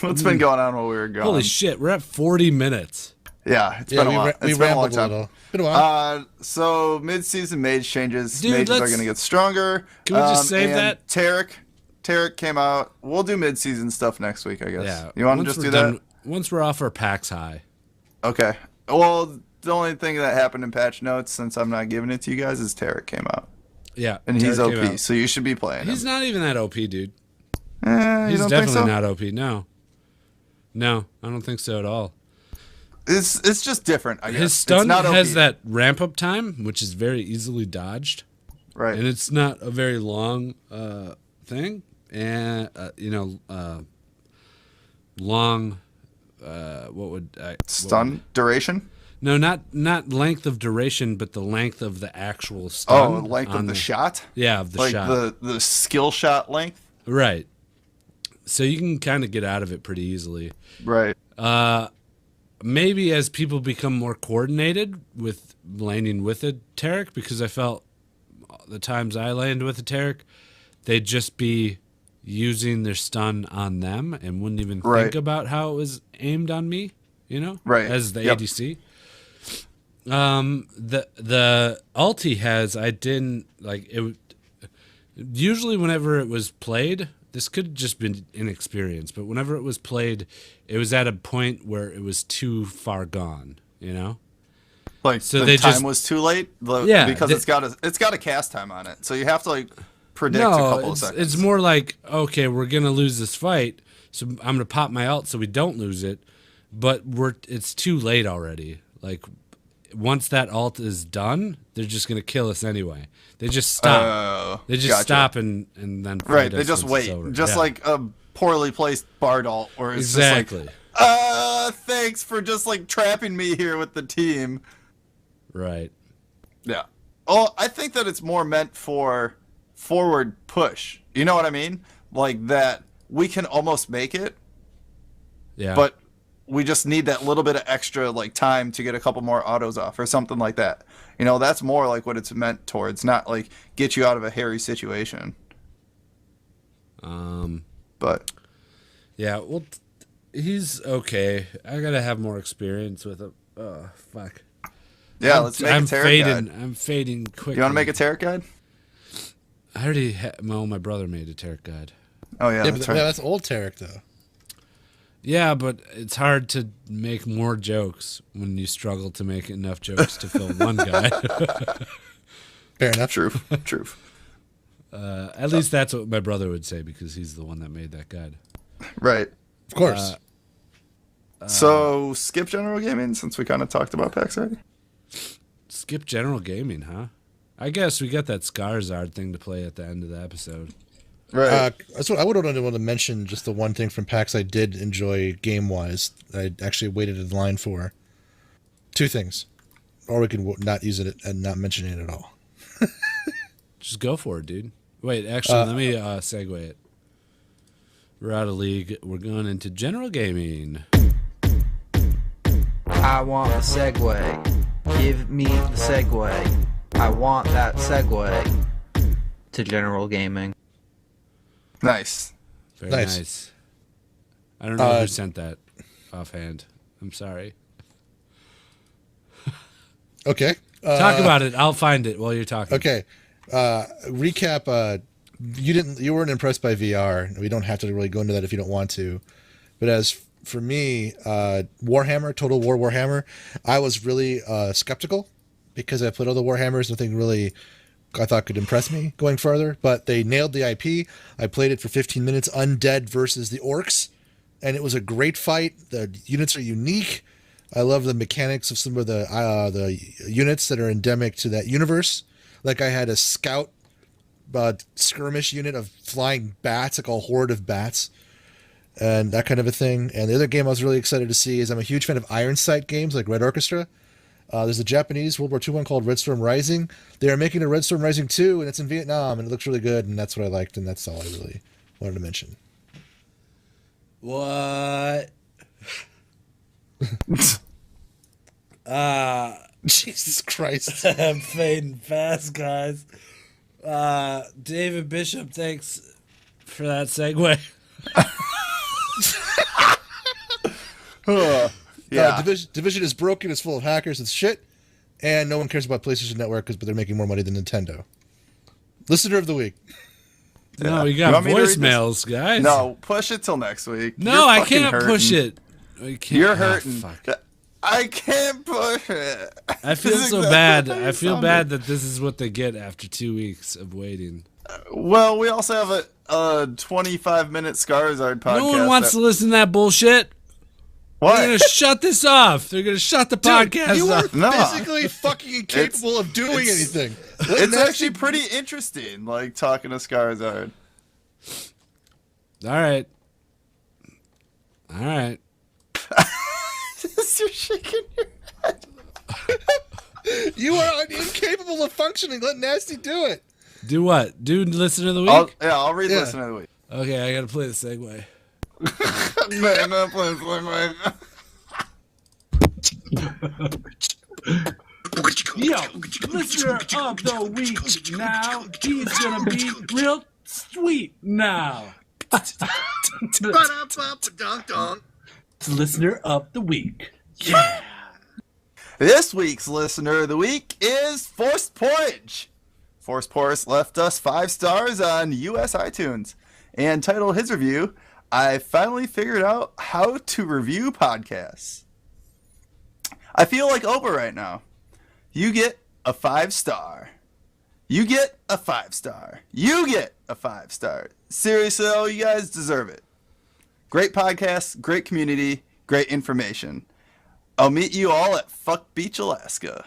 What's been going on while we were gone? Holy shit, we're at 40 minutes. Yeah, it's been a while. We It's been a long rambled a time. little. Been a while. So mid-season mage changes. Dude, Mages are going to get stronger. Can we just save and that? Taric came out. We'll do mid-season stuff next week, I guess. Yeah. You want to just do that? Once we're off our PAX high. Okay. Well, the only thing that happened in patch notes, since I'm not giving it to you guys, is Taric came out. Yeah. And he's Taric came OP, out. so you should be playing He's him. not even that OP, dude. You He's don't think definitely so? not OP. No, I don't think so at all. It's just different, I guess. His stun it's not has OP. that ramp up time, which is very easily dodged. Right. And it's not a very long thing. And, long, what would I... Stun duration? No, not length of duration, but the length of the actual stun. Oh, length of the shot? Yeah, of the shot. Like the skill shot length? Right. So you can kind of get out of it pretty easily. Right. Maybe as people become more coordinated with landing with a Taric, because I felt the times I landed with a Taric, they'd just be using their stun on them and wouldn't even think about how it was aimed on me, Right. as the ADC. The ulti has, I didn't like it. Usually whenever it was played, this could have just been inexperience, but whenever it was played, it was at a point where it was too far gone, Like So the time was too late? Because it's got a cast time on it. So you have to like predict a couple of seconds. It's more like, okay, we're going to lose this fight, so I'm going to pop my ult so we don't lose it, but it's too late already. Like, once that ult is done, they're just going to kill us anyway. They just stop. They just stop and then fight They us just once it's wait. over. Just Yeah. like a poorly placed bard ult, or it's Exactly. just like, thanks for just like trapping me here with the team. Right. Yeah. Oh, I think that it's more meant for forward push. You know what I mean? Like that we can almost make it. Yeah. But we just need that little bit of extra like time to get a couple more autos off or something like that. That's more like what it's meant towards, not like get you out of a hairy situation. But yeah, well, he's okay. I gotta have more experience with him. Oh, fuck. yeah, let's make a Taric guide. I'm fading quickly. You want to make a Taric guide? I already my brother made a Taric guide. Oh yeah, But that's old Taric though. Yeah, but it's hard to make more jokes when you struggle to make enough jokes to fill one guy. Fair enough. True. At least that's what my brother would say, because he's the one that made that guide. Right. Of course. So skip general gaming, since we kind of talked about PAX already. Skip general gaming, huh? I guess we got that Scarizard thing to play at the end of the episode. Right. So I would want to mention just the one thing from PAX I did enjoy game-wise. I actually waited in line for. Two things. Or we could not use it and not mention it at all. Just go for it, dude. Wait, actually, let me segue it. We're out of league. We're going into general gaming. I want the segue. Give me the segue. I want that segue to general gaming. Nice. Very Nice. nice. I don't know who sent that offhand. I'm sorry. Okay. Talk about it. I'll find it while you're talking. Okay. Recap. You weren't impressed by VR. We don't have to really go into that if you don't want to. But as for me, Warhammer, Total War Warhammer, I was really skeptical because I played all the Warhammers. Nothing really I thought could impress me going further. But they nailed the IP. I played it for 15 minutes. Undead versus the Orcs, and it was a great fight. The units are unique. I love the mechanics of some of the units that are endemic to that universe. Like I had a scout skirmish unit of flying bats, like a horde of bats, and that kind of a thing. And the other game I was really excited to see is I'm a huge fan of Iron Sight games like Red Orchestra. There's a Japanese World War II one called Red Storm Rising. They are making a Red Storm Rising 2, and it's in Vietnam, and it looks really good, and that's what I liked, and that's all I really wanted to mention. What? Jesus Christ. I'm fading fast, guys. David Bishop, thanks for that segue. Yeah. Division is broken. It's full of hackers. It's shit. And no one cares about PlayStation Network but they're making more money than Nintendo. Listener of the week. No, we got voicemails, guys. No, push it till next week. No, I can't push it. You're hurting. I can't push it. I feel so bad. I feel bad that this is what they get after 2 weeks of waiting. Well, we also have a 25-minute Scarizard podcast. No one wants to listen to that bullshit. What? They're going to shut this off. They're going to shut the podcast you are off. physically fucking incapable of doing anything. It's actually pretty interesting, like, talking to Scarizard. All right. You're shaking your head. You are incapable of functioning. Let Nasty do it. Do what? Do Listener of the Week? I'll read Listener of the Week. Okay, I got to play the segue. I'm not playing Segue. Yo, Listener of the Week now. He's going to be real sweet now. Listener of the Week. Yeah. This week's Listener of the Week is Forced Porridge. Forced Porridge left us 5 stars on US iTunes and titled his review, I finally figured out how to review podcasts. I feel like Oprah right now. You get a 5-star. You get a 5-star. You get a 5-star. Seriously, though, you guys deserve it. Great podcast, great community, great information. I'll meet you all at Fuck Beach, Alaska.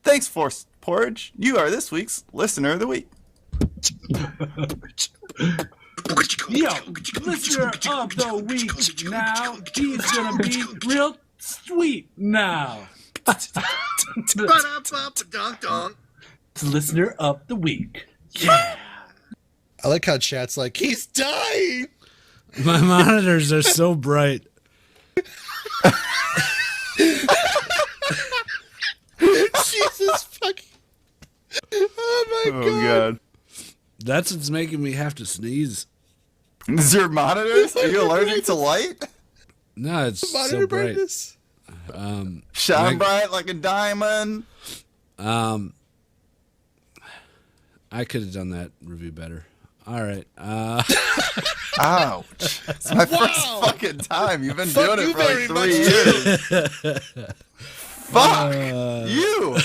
Thanks, Forced Porridge. You are this week's Listener of the Week. Yo, Listener of the Week now. He's gonna be real sweet now. Listener of the Week. Yeah. I like how chat's like, he's dying. My monitors are so bright. Jesus fucking. Oh my God. That's what's making me have to sneeze. Is your monitors? Are you allergic to light? No, it's Monitor so bright. brightness. Shine bright like a diamond. I could have done that review better. All right. Ouch. It's my first fucking time. You've been doing it for like 3 years. Fuck you.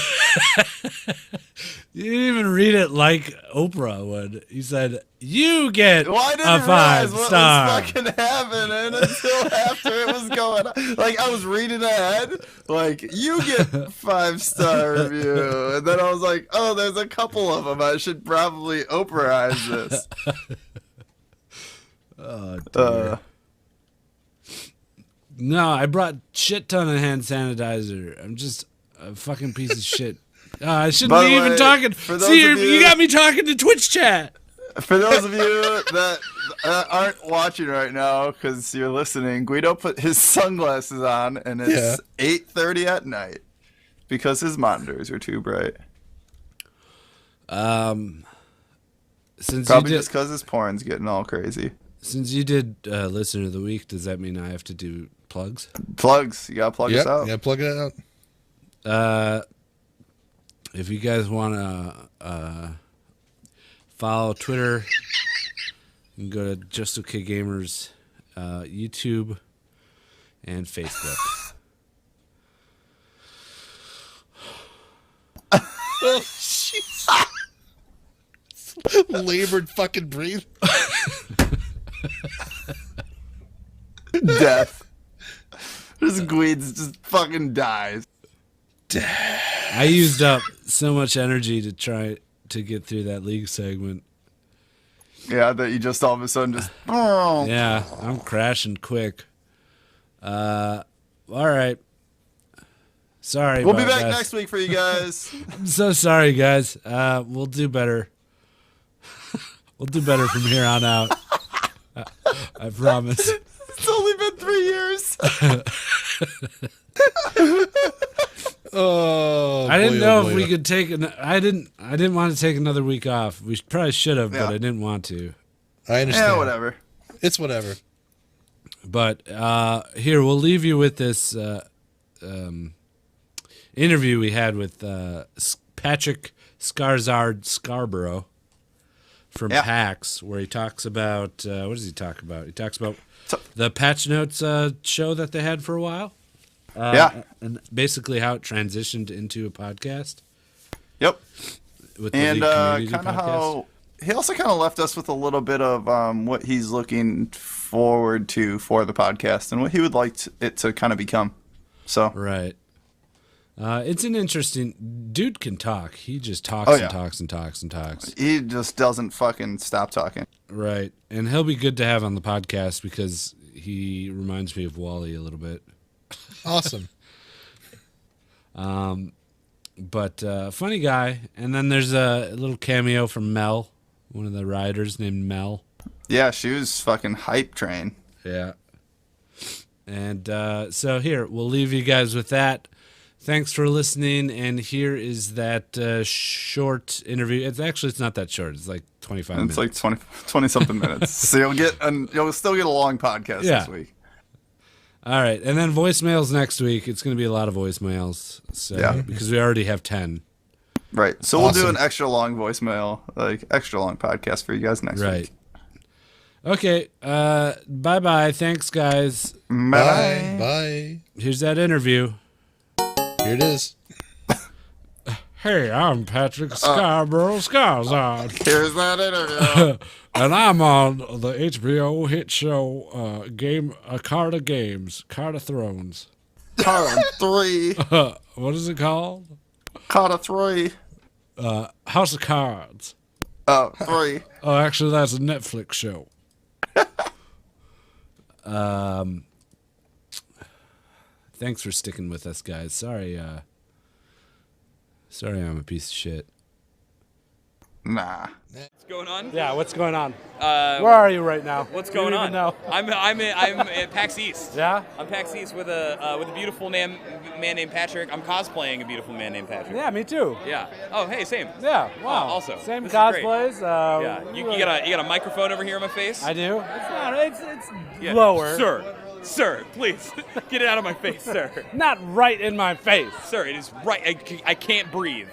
You didn't even read it like Oprah would. He said, you get Well, I a didn't 5 realize what star. was fucking happening until after it was going on. Like, I was reading ahead, like, you get 5-star review. And then I was like, oh, there's a couple of them. I should probably Oprahize this. Oh, dear. No, I brought shit ton of hand sanitizer. I'm just a fucking piece of shit. I shouldn't be even talking. See, you got me talking to Twitch chat. For those of you that aren't watching right now because you're listening, Gweedo put his sunglasses on, and it's 8:30 at night because his monitors are too bright. Since Probably just because his porn's getting all crazy. Since you did Listener of the Week, does that mean I have to do plugs? Plugs. You gotta plug us out. Yeah, plug it out. If you guys want to follow Twitter, you can go to Just Okay Gamers, YouTube, and Facebook. Labored fucking breathe. Death. This Gweeds just fucking dies. I used up so much energy to try to get through that league segment. Yeah, that you just all of a sudden just. Yeah, I'm crashing quick. All right. Sorry. We'll be back guys. next week for you guys. I'm so sorry, guys. We'll do better. We'll do better from here on out. I promise. It's only been 3 years. Oh, I didn't boy, know oh, if boy. we could take. I didn't want to take another week off. We probably should have, but Yeah. I didn't want to. I understand. Yeah, whatever. It's whatever. But here, we'll leave you with this interview we had with Patrick Scarizard Scarborough from Yeah. PAX, where he talks about what does he talk about? He talks about the Patch Notes show that they had for a while. Yeah. And basically how it transitioned into a podcast. Yep. With the And League Community kind of podcast. how he also kind of left us with a little bit of what he's looking forward to for the podcast and what he would like it to kind of become. So Right. It's an interesting... Dude can talk. He just talks Oh, and yeah. talks and talks and talks. he just doesn't fucking stop talking. Right. And he'll be good to have on the podcast because he reminds me of Wally a little bit. Awesome. But funny guy. And then there's a little cameo from Mel, one of the riders named Mel. Yeah, she was fucking hype train. Yeah. And so here, we'll leave you guys with that. Thanks for listening. And here is that short interview. It's not that short. It's like 25 And minutes. it's like 20 something minutes. So you'll still get a long podcast Yeah. this week. All right. And then voicemails next week. It's going to be a lot of voicemails. So, Yeah. Because we already have 10. Right. So we'll do Awesome. an extra long voicemail, like extra long podcast for you guys next Right. week. Okay. Bye-bye. Thanks, guys. Bye. Bye. Here's that interview. Here it is. Hey, I'm Patrick Scarborough Scarizard, Here's that interview. and I'm on the HBO hit show Card of Games, Card of Thrones. Caught a 3. What is it called? Caught a 3. House of Cards. Oh, 3. Oh, actually, that's a Netflix show. Thanks for sticking with us, guys. Sorry I'm a piece of shit. Nah. What's going on? Yeah, what's going on? Uh, Where are you right now? What's You don't going on? even know. I'm at PAX East. Yeah? I'm PAX East with a beautiful man named Patrick. I'm cosplaying a beautiful man named Patrick. Yeah, me too. Yeah. Oh, hey, same. Yeah, wow. also, Same this is great. cosplays. Yeah. You got a microphone over here in my face. I do. It's not. It's Yeah. lower. Sir, please get it out of my face, sir. Not right in my face. Sir, it is right. I can't breathe.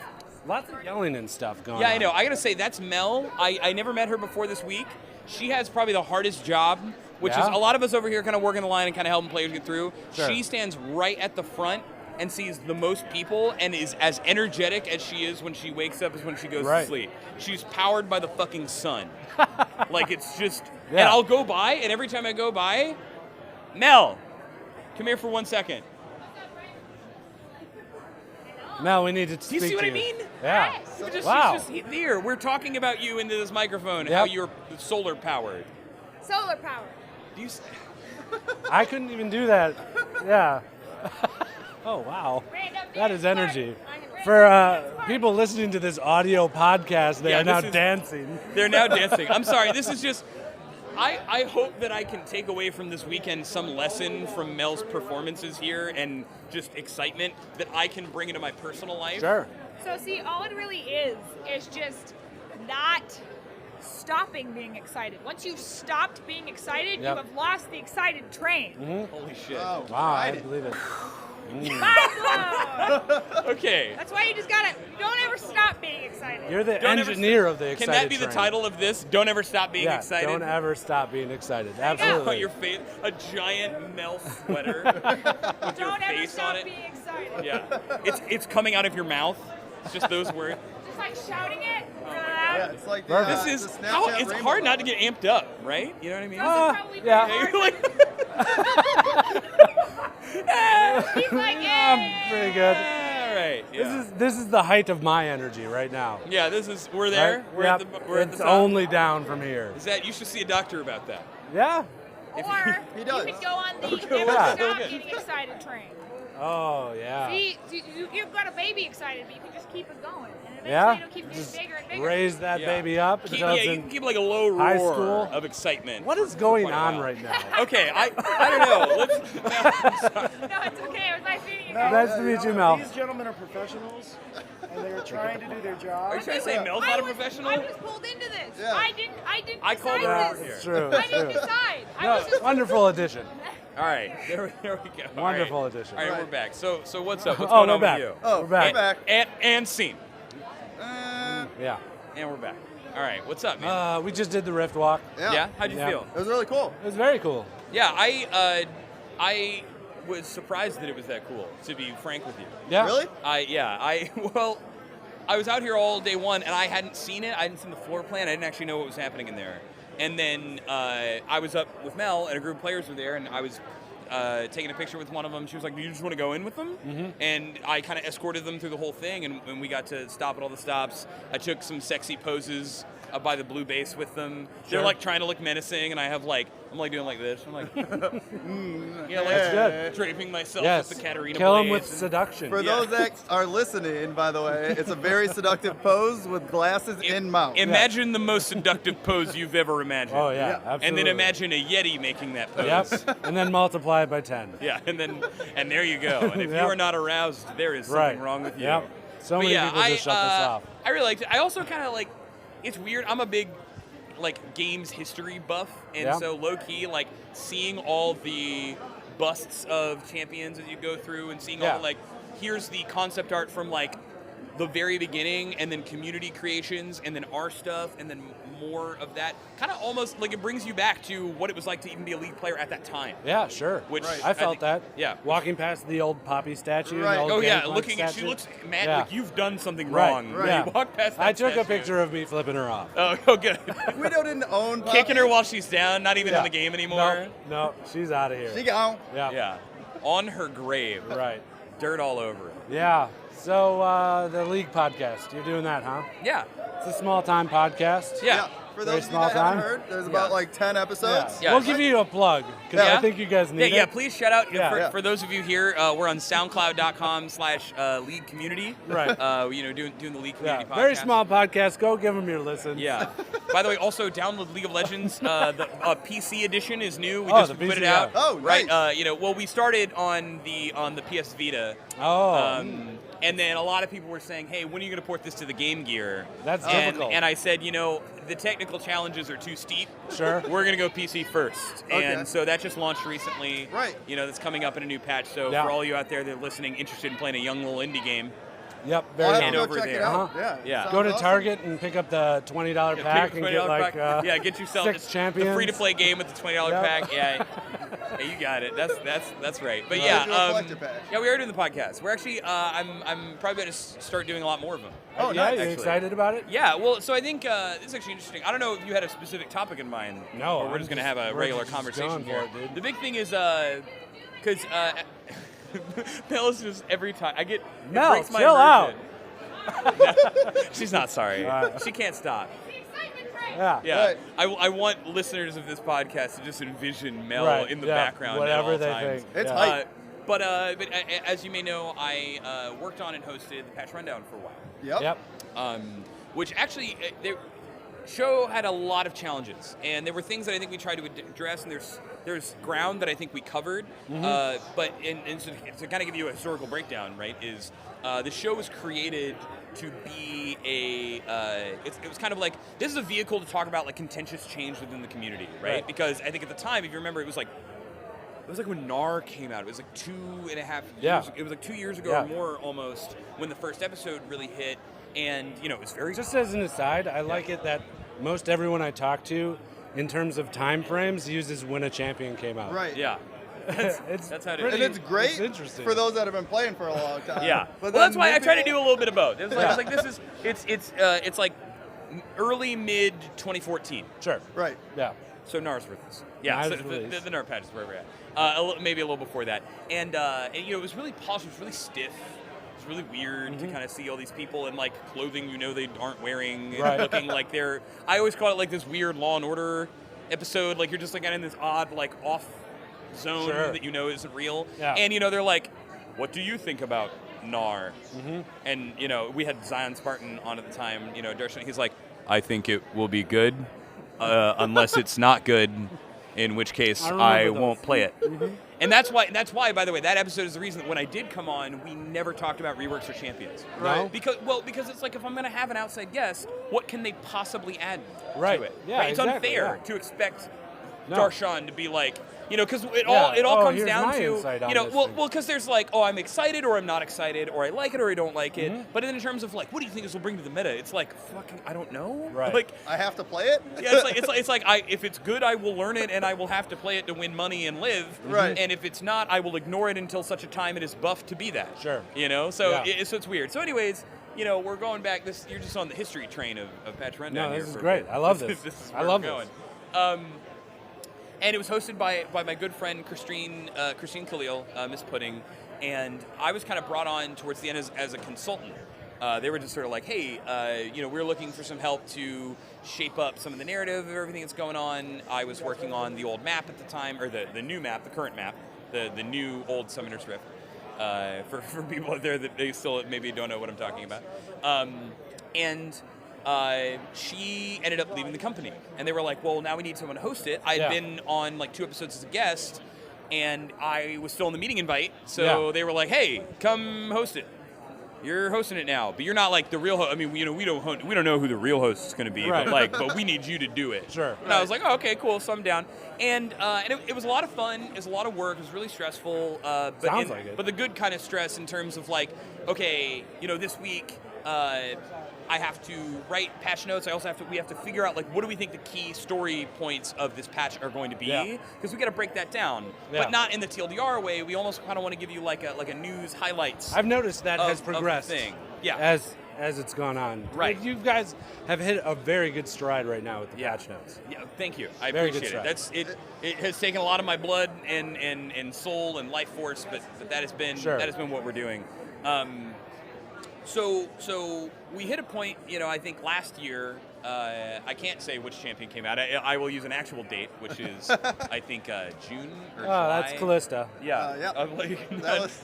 Lots of yelling and stuff going on. Yeah, I know. I gotta say, that's Mel. I never met her before this week. She has probably the hardest job, which is Yeah? a lot of us over here kind of working the line and kind of helping players get through. Sure. She stands right at the front and sees the most people and is as energetic as she is when she wakes up as when she goes Right. to sleep. She's powered by the fucking sun. Like, it's just... Yeah. And I'll go by, and every time I go by, Mel, come here for 1 second. Mel, we need to Do speak you see what to I mean? Yeah. Wow. She's just here. We're talking about you into this microphone, how Yep. you're solar powered. Solar power. Do you? I couldn't even do that. Yeah. Oh, wow. That is energy. For people listening to this audio podcast, they Yeah, are now this is- dancing. They're now dancing. I'm sorry. This is just. I hope that I can take away from this weekend some lesson from Mel's performances here and just excitement that I can bring into my personal life. Sure. So see, all it really is just not stopping being excited. Once you've stopped being excited, Yep. you have lost the excited train. Holy shit. Wow, I believe it. Okay. That's why you just gotta, don't ever stop being excited. You're the Don't ever engineer of the excited Can that be the train. title of this? Don't ever stop being Yeah, excited. don't ever stop being excited. On Absolutely. your face, a giant Mel sweater with your Don't ever face stop on it. being excited. Yeah, it's coming out of your mouth. It's just those words. Just like shouting it. It's like This is how it's hard not to get amped up, right? You know what I mean? Probably yeah. very You're hard. like, He's like, I'm pretty good. all right. Yeah. This is the height of my energy right now. Yeah, this is. We're there. Right? We're Yep. at the. We're at It's the top. only down from here. Is that you should see a doctor about that? Yeah. or He does. you could go on the Okay, never yeah. stop getting excited train. Oh, yeah. See, you've got a baby excited, but you can just keep it going. And eventually Yeah? it'll keep getting Just bigger and bigger. raise that baby up Keep, until yeah, it's you in can keep like a low roar high school. of excitement. What is for going quite a on while. right now? Okay, I don't know. Let's, No, it's okay. It was nice meeting you guys. Nice to meet you, Mel. These gentlemen are professionals, and they're trying to do their job. are you trying to say Mel's not a professional? I was pulled into this. Yeah. I didn't I decide called her Yeah, out this. here. it's true. I It's true. didn't decide. I No, was just wonderful addition. All right, there we go. All Wonderful right. addition. All right, we're back. So what's up? What's Oh, going we're on back. with you? Oh, We're back. we're back. And scene. Yeah. And we're back. All right, what's up, man? We just did the Rift Walk. Yeah, how'd you Yeah. feel? It was really cool. It was very cool. Yeah, I was surprised that it was that cool. To be frank with you. Yeah. Really? Well, I was out here all day one, and I hadn't seen it. I hadn't seen the floor plan. I didn't actually know what was happening in there. And then I was up with Mel, and a group of players were there, and I was taking a picture with one of them. She was like, "Do you just want to go in with them?" Mm-hmm. And I kind of escorted them through the whole thing, and we got to stop at all the stops. I took some sexy poses by the blue base with them. They're Sure. like trying to look menacing, and I'm like doing like this. I'm like, yeah, like That's good. draping myself Yes. with the Katarina Kill him blades with and- seduction. For those that are listening, by the way, it's a very seductive pose with glasses in mouth. Imagine the most seductive pose you've ever imagined. Oh, yeah. Absolutely. And then imagine a Yeti making that pose. Yep. And then multiply it by 10. Yeah, and there you go. And if Yep. you are not aroused, there is something Right. wrong with you. Yep. So But many yeah, people just shut this off. I really liked it. I also kind of like, it's weird. I'm a big games history buff, and Yeah. so low key seeing all the busts of champions as you go through, and seeing Yeah. all here's the concept art from the very beginning, and then community creations, and then our stuff, and then more of that. Kind of almost it brings you back to what it was like to even be a League player at that time. Yeah, sure. Which I felt think- that. yeah. Walking past the old Poppy statue. Right. And the old Oh yeah, Gangplank looking at statue. she looks mad Yeah. like you've done something Right. wrong. Right. When Yeah. you walk past that I took a statue. picture of me flipping her off. Oh, good. Guido didn't own Poppy. Kicking her while she's down, not even Yeah. in the game anymore. No, she's out of here. She gone. Yeah. Yeah. On her grave. Right. Dirt all over it. Yeah. So the League podcast, you're doing that, huh? Yeah. It's a small time podcast. Yeah. For Very those of you small that haven't time. heard, there's about 10 episodes. Yeah. We'll give you a plug because Yeah. I think you guys need Yeah, it. please shout out Yeah. for those of you here. We're on SoundCloud.com/League Community. Right. Doing the League Yeah. Community podcast. Very small podcast. Go give them your listen. Yeah. By the way, also download League of Legends. The PC edition is new. We Oh, just the put PC, it out. yeah. Oh, right. nice. We started on the PS Vita. Oh. And then a lot of people were saying, "Hey, when are you going to port this to the Game Gear?" That's and, difficult. And I said, the technical challenges are too steep. Sure. We're going to go PC first. Okay. And so that just launched recently. Right. That's coming up in a new patch. So Yeah. for all you out there that are listening, interested in playing a young little indie game, Yep. I'll Very have Hand to young. go over check it there. out. Uh-huh. Yeah. Yeah. Sounds Go to awesome. Target and pick up the $20 pack and get $20 like pack. Get yourself 6 champions. the free-to-play game with the $20 Yep. pack. Yeah. Yeah, you got it. That's right. But Right. yeah, Do a collector pack. yeah, we are doing the podcast. We're actually, I'm probably going to start doing a lot more of them. Oh, yeah, nice. you actually. excited about it? Yeah, well, so I think this is actually interesting. I don't know if you had a specific topic in mind. No, or we're I'm just going to just- have a we're regular just conversation going for here. it, dude. The big thing is, because Mel is just every time I get it Mel, breaks my chill out. immersion. She's not sorry. She can't stop. Yeah. Yeah, Right. I want listeners of this podcast to just envision Mel Right, in the yeah, background whatever at all they times. think. It's Yeah. hype. But as you may know, I worked on and hosted the Patch Rundown for a while. Yep. Yep. Which actually, the show had a lot of challenges, and there were things that I think we tried to address, and there's ground that I think we covered. But so to kind of give you a historical breakdown, right, is the show was created to be it was kind of like, this is a vehicle to talk about contentious change within the community, right? Because I think at the time, if you remember, it was like when NAR came out. It was 2.5 years. Yeah. It was 2 years ago Yeah. or more almost when the first episode really hit. And, it was very... Just as an aside, I like it that most everyone I talk to, in terms of time frames, uses when a champion came out. Right. Yeah. It's That's how it is. pretty- And it's great It's interesting. for those that have been playing for a long time. Yeah. But Well, that's then why I new try to people- do a little bit of both. It was Yeah. like, this is... It's like early, mid 2014. Sure. Right. Yeah. So NAR's release. Yeah, NAR's so release. the NAR patch is where we're at. Maybe a little before that. And it was really polished. It was really stiff. It was really weird to kind of see all these people in clothing they aren't wearing, and Right. looking like they're... I always call it this weird Law and Order episode. You're just kind of in this odd off zone Sure. that isn't real. Yeah. And they're what do you think about Gnar? Mm-hmm. And, you know, we had Zion Spartan on at the time, you know, Darshan, he's like, I think it will be good, unless it's not good, in which case I won't play it. Mm-hmm. And that's why, by the way, that episode is the reason that when I did come on, we never talked about reworks or champions. Right. Because it's like, if I'm going to have an outside guest, what can they possibly add to it? Yeah, right? It's exactly, unfair to expect Darshan to be like, you know, because it all comes down to, you know, because there's like, oh, I'm excited or I'm not excited, or I like it or I don't like it. Mm-hmm. But in terms of like, what do you think this will bring to the meta? It's like, fucking, I don't know. Right. Like, I have to play it? Yeah, it's like if it's good, I will learn it and I will have to play it to win money and live. Right. And if it's not, I will ignore it until such a time it is buffed to be that. Sure. You know, so it's weird. So anyways, you know, we're going back. You're just on the history train of Patch Rundown. No, this is great. I love this. This is I love this. Going. And it was hosted by my good friend Christine Khalil, Miss Pudding, and I was kind of brought on towards the end as a consultant. They were just sort of like, hey, you know, we're looking for some help to shape up some of the narrative of everything that's going on. I was working on the old map at the time, or the new map, the current map, the new old Summoner's Rift. For people out there that they still maybe don't know what I'm talking about. She ended up leaving the company. And they were like, well, now we need someone to host it. I'd been on like 2 episodes as a guest, and I was still in the meeting invite. So they were like, hey, come host it. You're hosting it now, but you're not like the real host. I mean, you know, we don't know who the real host is going to be, but we need you to do it. Sure. And I was like, oh, okay, cool, so I'm down. And it was a lot of fun. It was a lot of work. It was really stressful. Sounds like it. But the good kind of stress in terms of like, okay, you know, this week I have to write patch notes. We have to figure out like, what do we think the key story points of this patch are going to be? Because we got to break that down, but not in the TLDR way. We almost kind of want to give you like a news highlights. I've noticed that has progressed. As it's gone on. Right. Like, you guys have hit a very good stride right now with the patch notes. Yeah, thank you. I very appreciate it. It has taken a lot of my blood and soul and life force, but that has been what we're doing. So we hit a point, you know, I think last year, I can't say which champion came out. I will use an actual date, which is, I think, June or July. That's Callista. Yeah.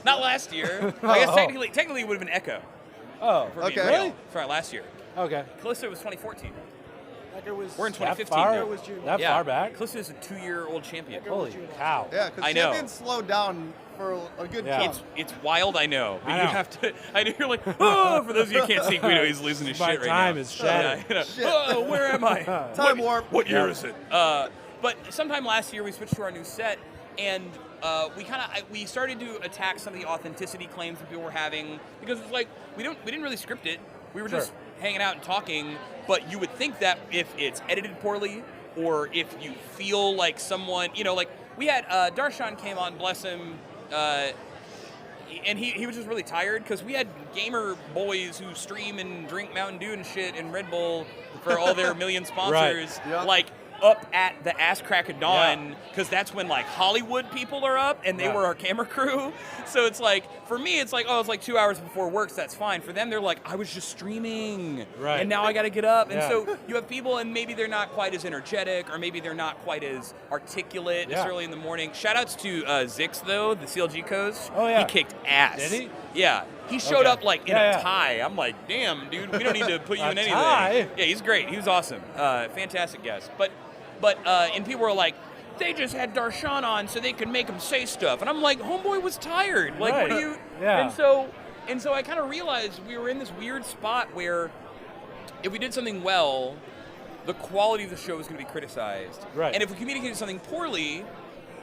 Not last year. I guess technically it would have been Echo. Oh, okay. Really? For last year. Okay. Callista was 2014. We're in 2015 now. That far back? Callista is a 2-year-old champion. Holy cow. Yeah, because champions slowed down for a good time. It's wild, I know. But you have to, I know you're like, oh, for those of you who can't see Gweedo, he's losing his shit right now. My time is shattered. Oh, where am I? Time warp. What year is it? But sometime last year, we switched to our new set, and we started to attack some of the authenticity claims that people were having, because it's like, we didn't really script it. We were just hanging out and talking, but you would think that if it's edited poorly, or if you feel like someone, you know, like we had Darshan came on, bless him, and he was just really tired, because we had gamer boys who stream and drink Mountain Dew and shit and Red Bull for all their million sponsors, like up at the ass crack of dawn, because that's when like Hollywood people are up, and they were our camera crew. So it's like, for me, it's like, oh, it's like 2 hours before work, so that's fine. For them, they're like, I was just streaming, and now I got to get up. And so you have people, and maybe they're not quite as energetic, or maybe they're not quite as articulate as early in the morning. Shout outs to Zix, though, the CLG coach. Oh, yeah. He kicked ass. Did he? Yeah. He showed up like in a tie. I'm like, damn, dude, we don't need to put you in anything. Tie? Yeah, he's great. He was awesome. Fantastic guest. But and people were like, they just had Darshan on so they could make him say stuff. And I'm like, homeboy was tired. Like, what do you... Yeah. And so I kind of realized we were in this weird spot where if we did something well, the quality of the show was going to be criticized. Right. And if we communicated something poorly,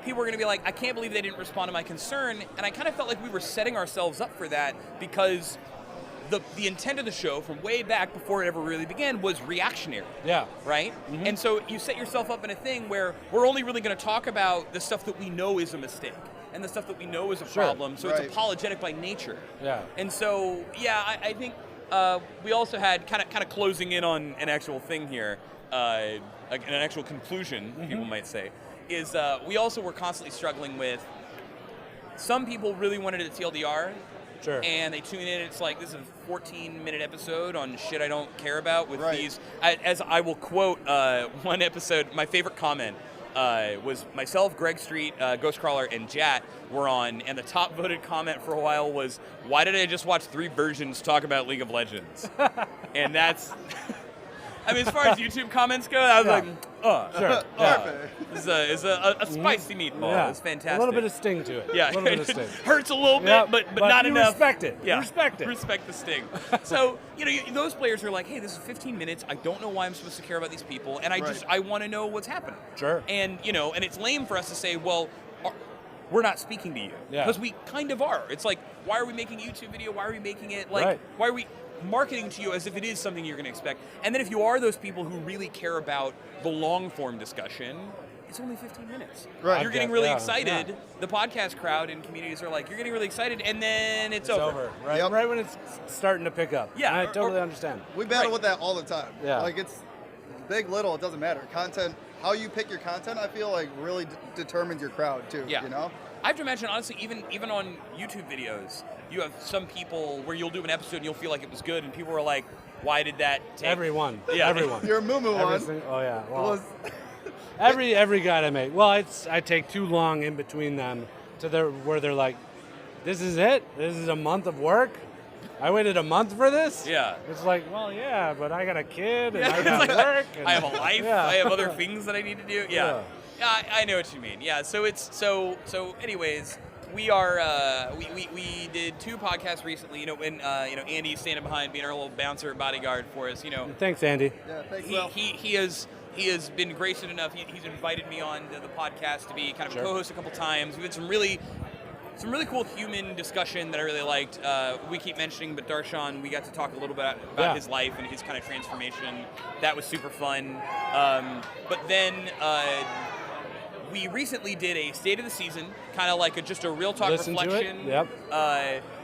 people were going to be like, I can't believe they didn't respond to my concern. And I kind of felt like we were setting ourselves up for that, because the intent of the show from way back before it ever really began was reactionary. Yeah. Right? Mm-hmm. And so you set yourself up in a thing where we're only really going to talk about the stuff that we know is a mistake and the stuff that we know is a problem. So it's apologetic by nature. Yeah. And so, I think we also had kind of closing in on an actual thing here, an actual conclusion, people might say, is we also were constantly struggling with, some people really wanted a TLDR. Sure. And they tune in, it's like, this is a 14-minute episode on shit I don't care about with these. As I will quote one episode, my favorite comment was myself, Greg Street, Ghostcrawler, and Jat were on, and the top voted comment for a while was, "Why did I just watch 3 versions talk about League of Legends?" And that's, I mean, as far as YouTube comments go, I was like, Sure. This is a spicy meatball. Yeah. It's fantastic. A little bit of sting to it. Yeah, a little bit of sting. Hurts a little bit, Yeah, but not you enough. Respect it. Yeah, You respect it. Respect the sting. So those players are like, hey, this is 15 minutes. I don't know why I'm supposed to care about these people, and I want to know what's happening. Sure. And and it's lame for us to say, well, we're not speaking to you, because we kind of are. It's like, why are we making a YouTube video? Why are we making it like? Right. Why are we marketing to you as if it is something you're going to expect? And then if you are those people who really care about the long-form discussion, it's only 15 minutes. Right. You're getting really Yeah. excited. Yeah. The podcast crowd and communities are like, you're getting really excited, and then it's It's over. Right. Yep. Right when it's starting to pick up. Yeah, I or- totally understand. We battle Right. with that all the time. Yeah. Like it's big, little, it doesn't matter. Content, how you pick your content, I feel like really determines your crowd too. Yeah. You know? I have to imagine, honestly, even on YouTube videos, you have some people where you'll do an episode and you'll feel like it was good, and people are like, why did that take... Everyone. Yeah. Everyone. Your Moo one Oh yeah. Well, was every guide I make. Well, I take too long in between them to where they're like, this is it. This is a month of work. I waited a month for this. Yeah. It's like, well, yeah, but I got a kid and Yeah, I it's got like, work. And, I have a life. Yeah. I have other things that I need to do. Yeah. Yeah. I know what you mean. Yeah. So it's so. Anyways, we are. We did 2 podcasts recently. When Andy's standing behind, being our little bouncer bodyguard for us. Thanks, Andy. yeah, thanks, He, Will. he has been gracious enough. He's invited me on the podcast to be kind of Sure. a co-host a couple times. We had some really cool human discussion that I really liked. We keep mentioning, but Darshan, we got to talk a little bit about Yeah. his life and his kind of transformation. That was super fun. But then we recently did a State of the Season, kind of like just a real talk Listen to it. reflection. Yep.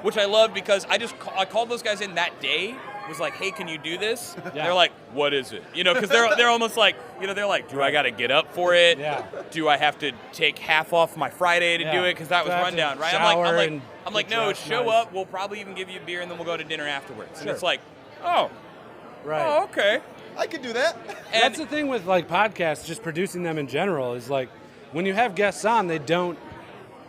Which I loved because I called those guys in that day. Was like, hey, can you do this? Yeah. They're like, what is it? Because they're almost like, they're like, do I got to get up for it? Yeah. Do I have to take half off my Friday to Yeah. do it? Because that was Do I have to rundown, right? shower I'm like, and no, get show dressed up. nice. We'll probably even give you a beer, and then we'll go to dinner afterwards. And Sure. it's like, oh, Right. okay. I could do that. And That's the thing with like podcasts, just producing them in general, is like when you have guests on, they don't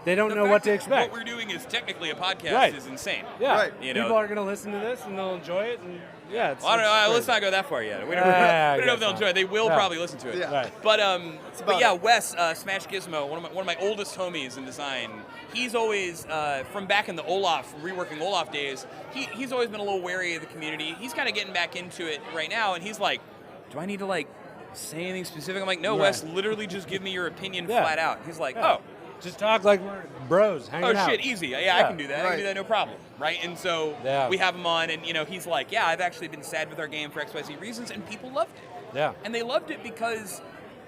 know the what fact to that expect. What we're doing is technically a podcast Right. is insane. Yeah. Right. People are gonna listen to this and they'll enjoy it, and yeah. It's, Well, I don't it's know. great. Let's not go that far yet. We don't, Yeah, we don't know if I they'll guess enjoy it. They will Yeah. probably listen to it. Yeah. Right. But about yeah, it. Wes, Smash Gizmo, one of my oldest homies in design. He's always from back in the reworking Olaf days. He's always been a little wary of the community. He's kind of getting back into it right now, and he's like, "Do I need to like say anything specific?" I'm like, "No, Right. Wes. Literally, just give me your opinion Yeah. flat out." He's like, Yeah. "Oh." Just talk like we're bros hanging Oh out. shit, easy. Yeah, I Yeah. can do that. I Right. can do that, no problem. Right? And so Yeah. we have him on, and he's like, "Yeah, I've actually been sad with our game for XYZ reasons," and people loved it. Yeah. And they loved it because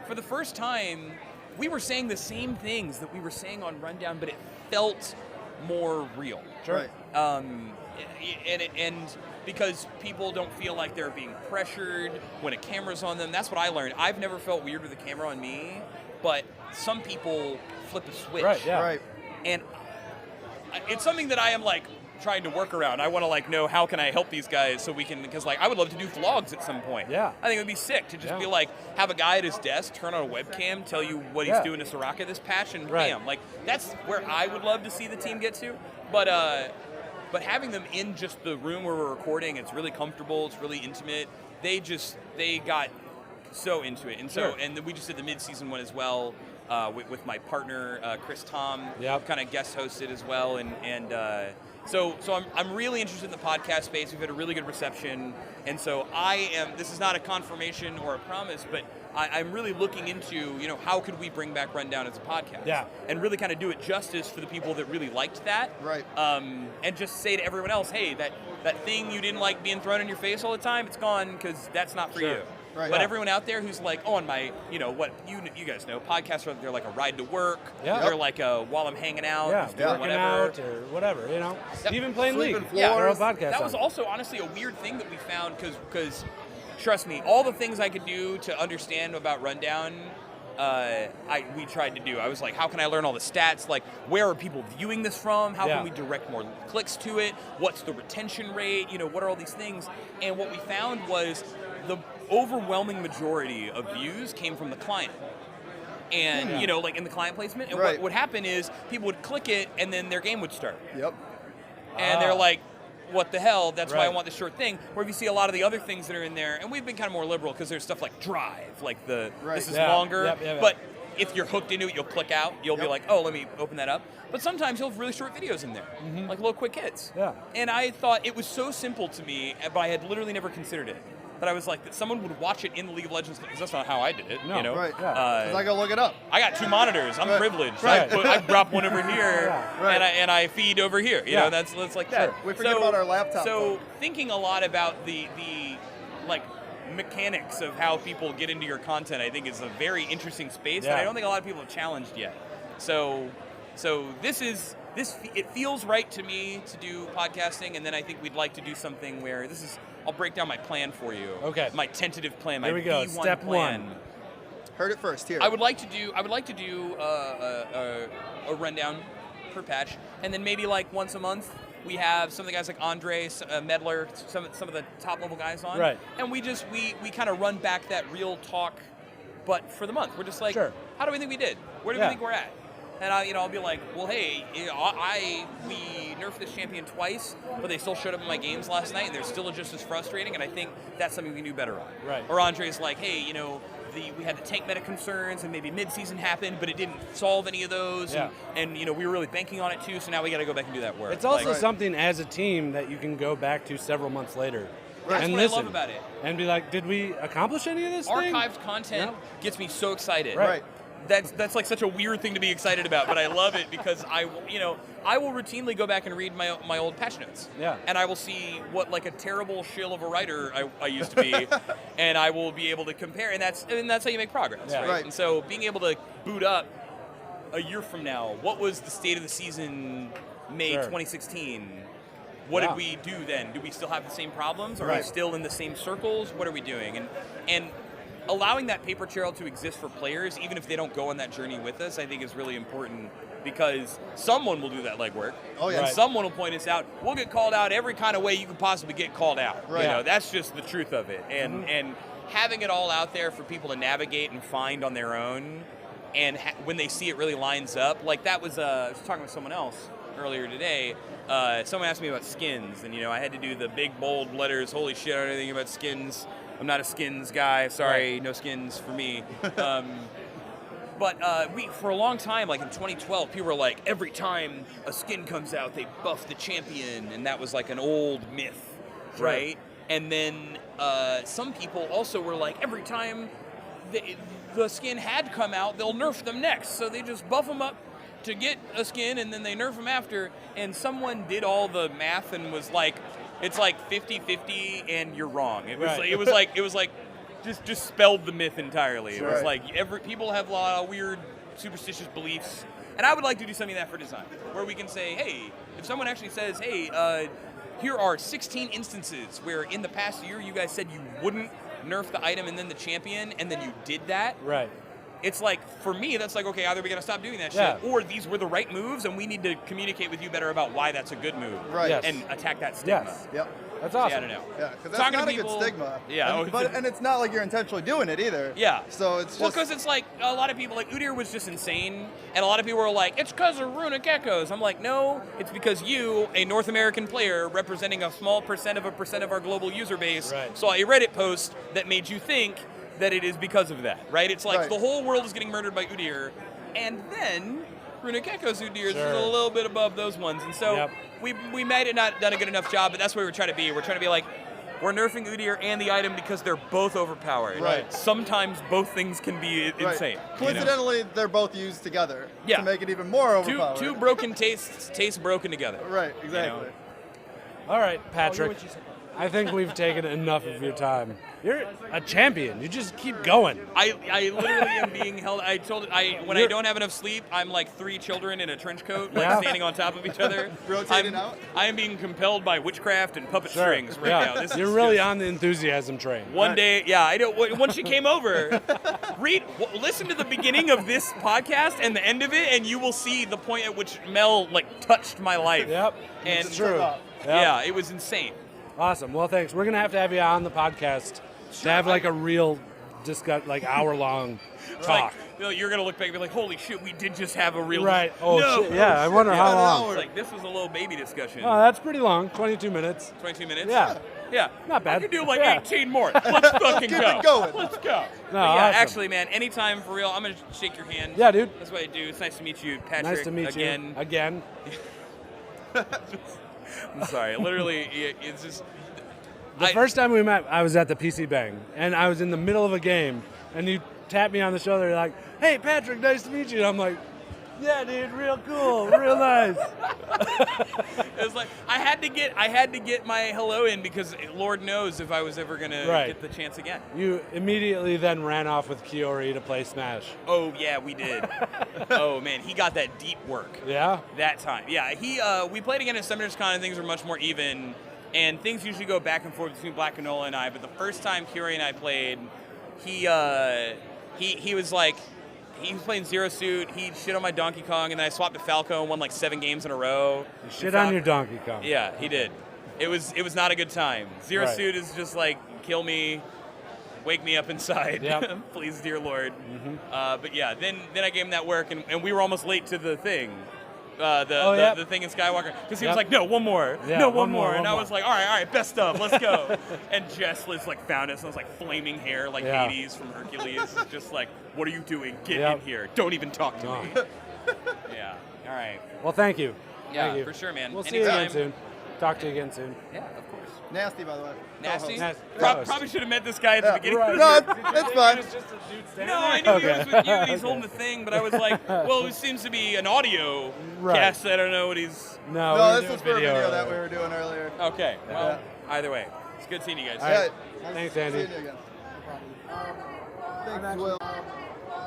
for the first time, we were saying the same things that we were saying on Rundown, but it felt more real. Sure. Right. And because people don't feel like they're being pressured when a camera's on them. That's what I learned. I've never felt weird with a camera on me, but some people flip a switch. Right. Yeah. Right. And it's something that I am like trying to work around. I want to like know how can I help these guys so we can, because like I would love to do vlogs at some point. Yeah. I think it would be sick to just Yeah. be like have a guy at his desk turn on a webcam, tell you what he's Yeah. doing to Soraka this patch, and Right. bam, like that's where I would love to see the team get to. But having them in just the room where we're recording, it's really comfortable, it's really intimate. They got so into it, and so Sure. and then we just did the mid-season one as well. With my partner Chris Tom, Yep. kind of guest hosted as well, so I'm really interested in the podcast space. We've had a really good reception, and so this is not a confirmation or a promise, but I'm really looking into how could we bring back Rundown as a podcast, Yeah. and really kind of do it justice for the people that really liked that, Right. and just say to everyone else, hey, that thing you didn't like being thrown in your face all the time, it's gone because that's not for Sure. you. Right. But Yeah. everyone out there who's like, on my, what you guys know, podcasts are they're like a ride to work. Yeah. They're like a while I'm hanging out, Yeah. just doing Working whatever. out or whatever, Yep. Even playing Sleeping League. floors. Throw a podcast That was on. also honestly a weird thing that we found because trust me, all the things I could do to understand about Rundown, we tried to do. I was like, how can I learn all the stats? Like, where are people viewing this from? How Yeah. can we direct more clicks to it? What's the retention rate? What are all these things? And what we found was the overwhelming majority of views came from the client. and like in the client placement. And what would happen is people would click it, and then their game would start. Yep. And they're like, what the hell? That's why I want this short thing. Where if you see a lot of the other things that are in there, and we've been kind of more liberal because there's stuff like Drive, like this is longer. But if you're hooked into it, you'll click out. You'll be like, oh, let me open that up. But sometimes you'll have really short videos in there, like little quick hits. Yeah. And I thought it was so simple to me, but I had literally never considered it. But I was like, that someone would watch it in the League of Legends, because that's not how I did it. No, Right. Because I go look it up. I got 2 monitors. I'm privileged. Right. I drop one over here, and I feed over here. You know, that's like that. We forget about our laptop. So thinking a lot about the like mechanics of how people get into your content, I think is a very interesting space that I don't think a lot of people have challenged yet. So it feels right to me to do podcasting, and then I think we'd like to do something where I'll break down my plan for you. Okay. My tentative plan. Here we go. B1 Step plan. 1. Heard it first here. I would like to do a rundown per patch, and then maybe like once a month we have some of the guys like Andre, Medler, some of the top level guys on, right? And we kind of run back that real talk, but for the month we're just like, how do we think we did? Where do we think we're at? And I'll be like, well, hey, we nerfed this champion twice, but they still showed up in my games last night, and they're still just as frustrating, and I think that's something we can do better on. Right. Or Andre's like, hey, we had the tank meta concerns, and maybe mid-season happened, but it didn't solve any of those, and we were really banking on it too, so now we got to go back and do that work. It's also something as a team that you can go back to several months later. That's and what listen, I love about it. And be like, did we accomplish any of this thing? Archived content gets me so excited. Right. That's like such a weird thing to be excited about, but I love it because I will routinely go back and read my old patch notes. Yeah. And I will see what like a terrible shill of a writer I used to be, and I will be able to compare, and that's how you make progress, right? And so being able to boot up a year from now, what was the state of the season May 2016? What did we do then? Do we still have the same problems? Are we still in the same circles? What are we doing? And allowing that paper trail to exist for players, even if they don't go on that journey with us, I think is really important, because someone will do that legwork. And someone will point us out. We'll get called out every kind of way you can possibly get called out. Right. That's just the truth of it. And having it all out there for people to navigate and find on their own, and when they see it really lines up, like that was, I was talking with someone else earlier today. Someone asked me about skins, and I had to do the big bold letters, holy shit, I don't know anything about skins. I'm not a skins guy. Sorry, no skins for me. But for a long time, like in 2012, people were like, every time a skin comes out, they buff the champion, and that was like an old myth, right? And then some people also were like, every time the skin had come out, they'll nerf them next. So they just buff them up to get a skin, and then they nerf them after. And someone did all the math and was like, it's like 50-50, and you're wrong. It was like just dispelled the myth entirely. It was like people have a lot of weird superstitious beliefs, and I would like to do something like that for design, where we can say, hey, if someone actually says, hey, here are 16 instances where in the past year you guys said you wouldn't nerf the item and then the champion, and then you did that. Right. It's like, for me, that's like, okay, either we gotta stop doing that shit, or these were the right moves, and we need to communicate with you better about why that's a good move, and attack that stigma. Yes. Yep. That's awesome. Yeah, I don't know. Yeah, because that's not a good stigma. Yeah. And it's not like you're intentionally doing it either. Yeah. So it's just... Well, because it's like, a lot of people, like, Udyr was just insane, and a lot of people were like, it's because of runic echoes. I'm like, no, it's because you, a North American player representing a small percent of our global user base, saw a Reddit post that made you think that it is because of that, right? It's like the whole world is getting murdered by Udyr, and then Runic Echoes Udyr is a little bit above those ones. And so we might have not done a good enough job, but that's what we're trying to be. We're trying to be like, we're nerfing Udyr and the item because they're both overpowered. Right. Sometimes both things can be insane. Coincidentally, they're both used together to make it even more overpowered. Two broken tastes broken together. Right, exactly. All right, Patrick. I think we've taken enough of your time. You're a champion. You just keep going. I literally am being held. I don't have enough sleep, I'm like 3 children in a trench coat, like standing on top of each other. Rotating out? I am being compelled by witchcraft and puppet strings right now. You're really on the enthusiasm train. One day, I know. Once you came over, listen to the beginning of this podcast and the end of it, and you will see the point at which Mel touched my life. Yep, and it's true. Yeah, it was insane. Awesome. Well, thanks. We're gonna have you on the podcast to have like a real hour-long talk. you're gonna look back and be like, "Holy shit, we did just have a real." Right. Oh no. shit. Yeah. I wonder how long. It's like this was a little baby discussion. Oh, that's pretty long. 22 minutes. 22 minutes. Yeah. Yeah. Not bad. I could do like Yeah. 18 more. Let's fucking Keep go. it going. Let's go. No, But yeah, awesome. actually, man, anytime for real. I'm gonna shake your hand. Yeah, dude. That's what I do. It's nice to meet you, Patrick. Nice to meet again. you. Again. I'm sorry. Literally, it's just. The first time we met, I was at the PC Bang, and I was in the middle of a game, and you tapped me on the shoulder, like, "Hey, Patrick, nice to meet you." And I'm like, "Yeah, dude, real cool, real nice." It was like I had to get my hello in because Lord knows if I was ever gonna get the chance again. You immediately then ran off with Kiori to play Smash. Oh yeah, we did. Oh man, he got that deep work. Yeah? That time. Yeah, we played again at Summoners Con and things were much more even. And things usually go back and forth between Black Canola and I, but the first time Kiori and I played, he was like, he was playing Zero Suit, he shit on my Donkey Kong, and then I swapped to Falco and won like 7 games in a row. You shit on your Donkey Kong. Yeah, he did. It was not a good time. Zero Suit is just like, kill me, wake me up inside, please, dear Lord. Mm-hmm. But yeah, then I gave him that work, and we were almost late to the thing. The thing in Skywalker, because he was like, no, one more, one more, and I was like, all right, best of, let's go. And Jess Liz like found us, and it was like flaming hair, like Hades from Hercules. It's just like, what are you doing? Get in here! Don't even talk to me. Yeah. All right. Well, thank you. Yeah, Thank you. for sure, man. We'll see you again soon. Talk to you again soon. Yeah, of course. Nasty, by the way. Nasty? Nasty. Probably should have met this guy at the beginning. Right. No, it's fine. No, I knew he was with you and he's holding the thing, but I was like, well, it seems to be an audio cast. I don't know what he's... No, this was for a video that we were doing earlier. Okay, well, either way. It's good seeing you guys. All right. Thanks, Andy. See you again. Thanks, Will.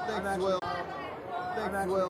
Thanks, Will. Thanks, Will.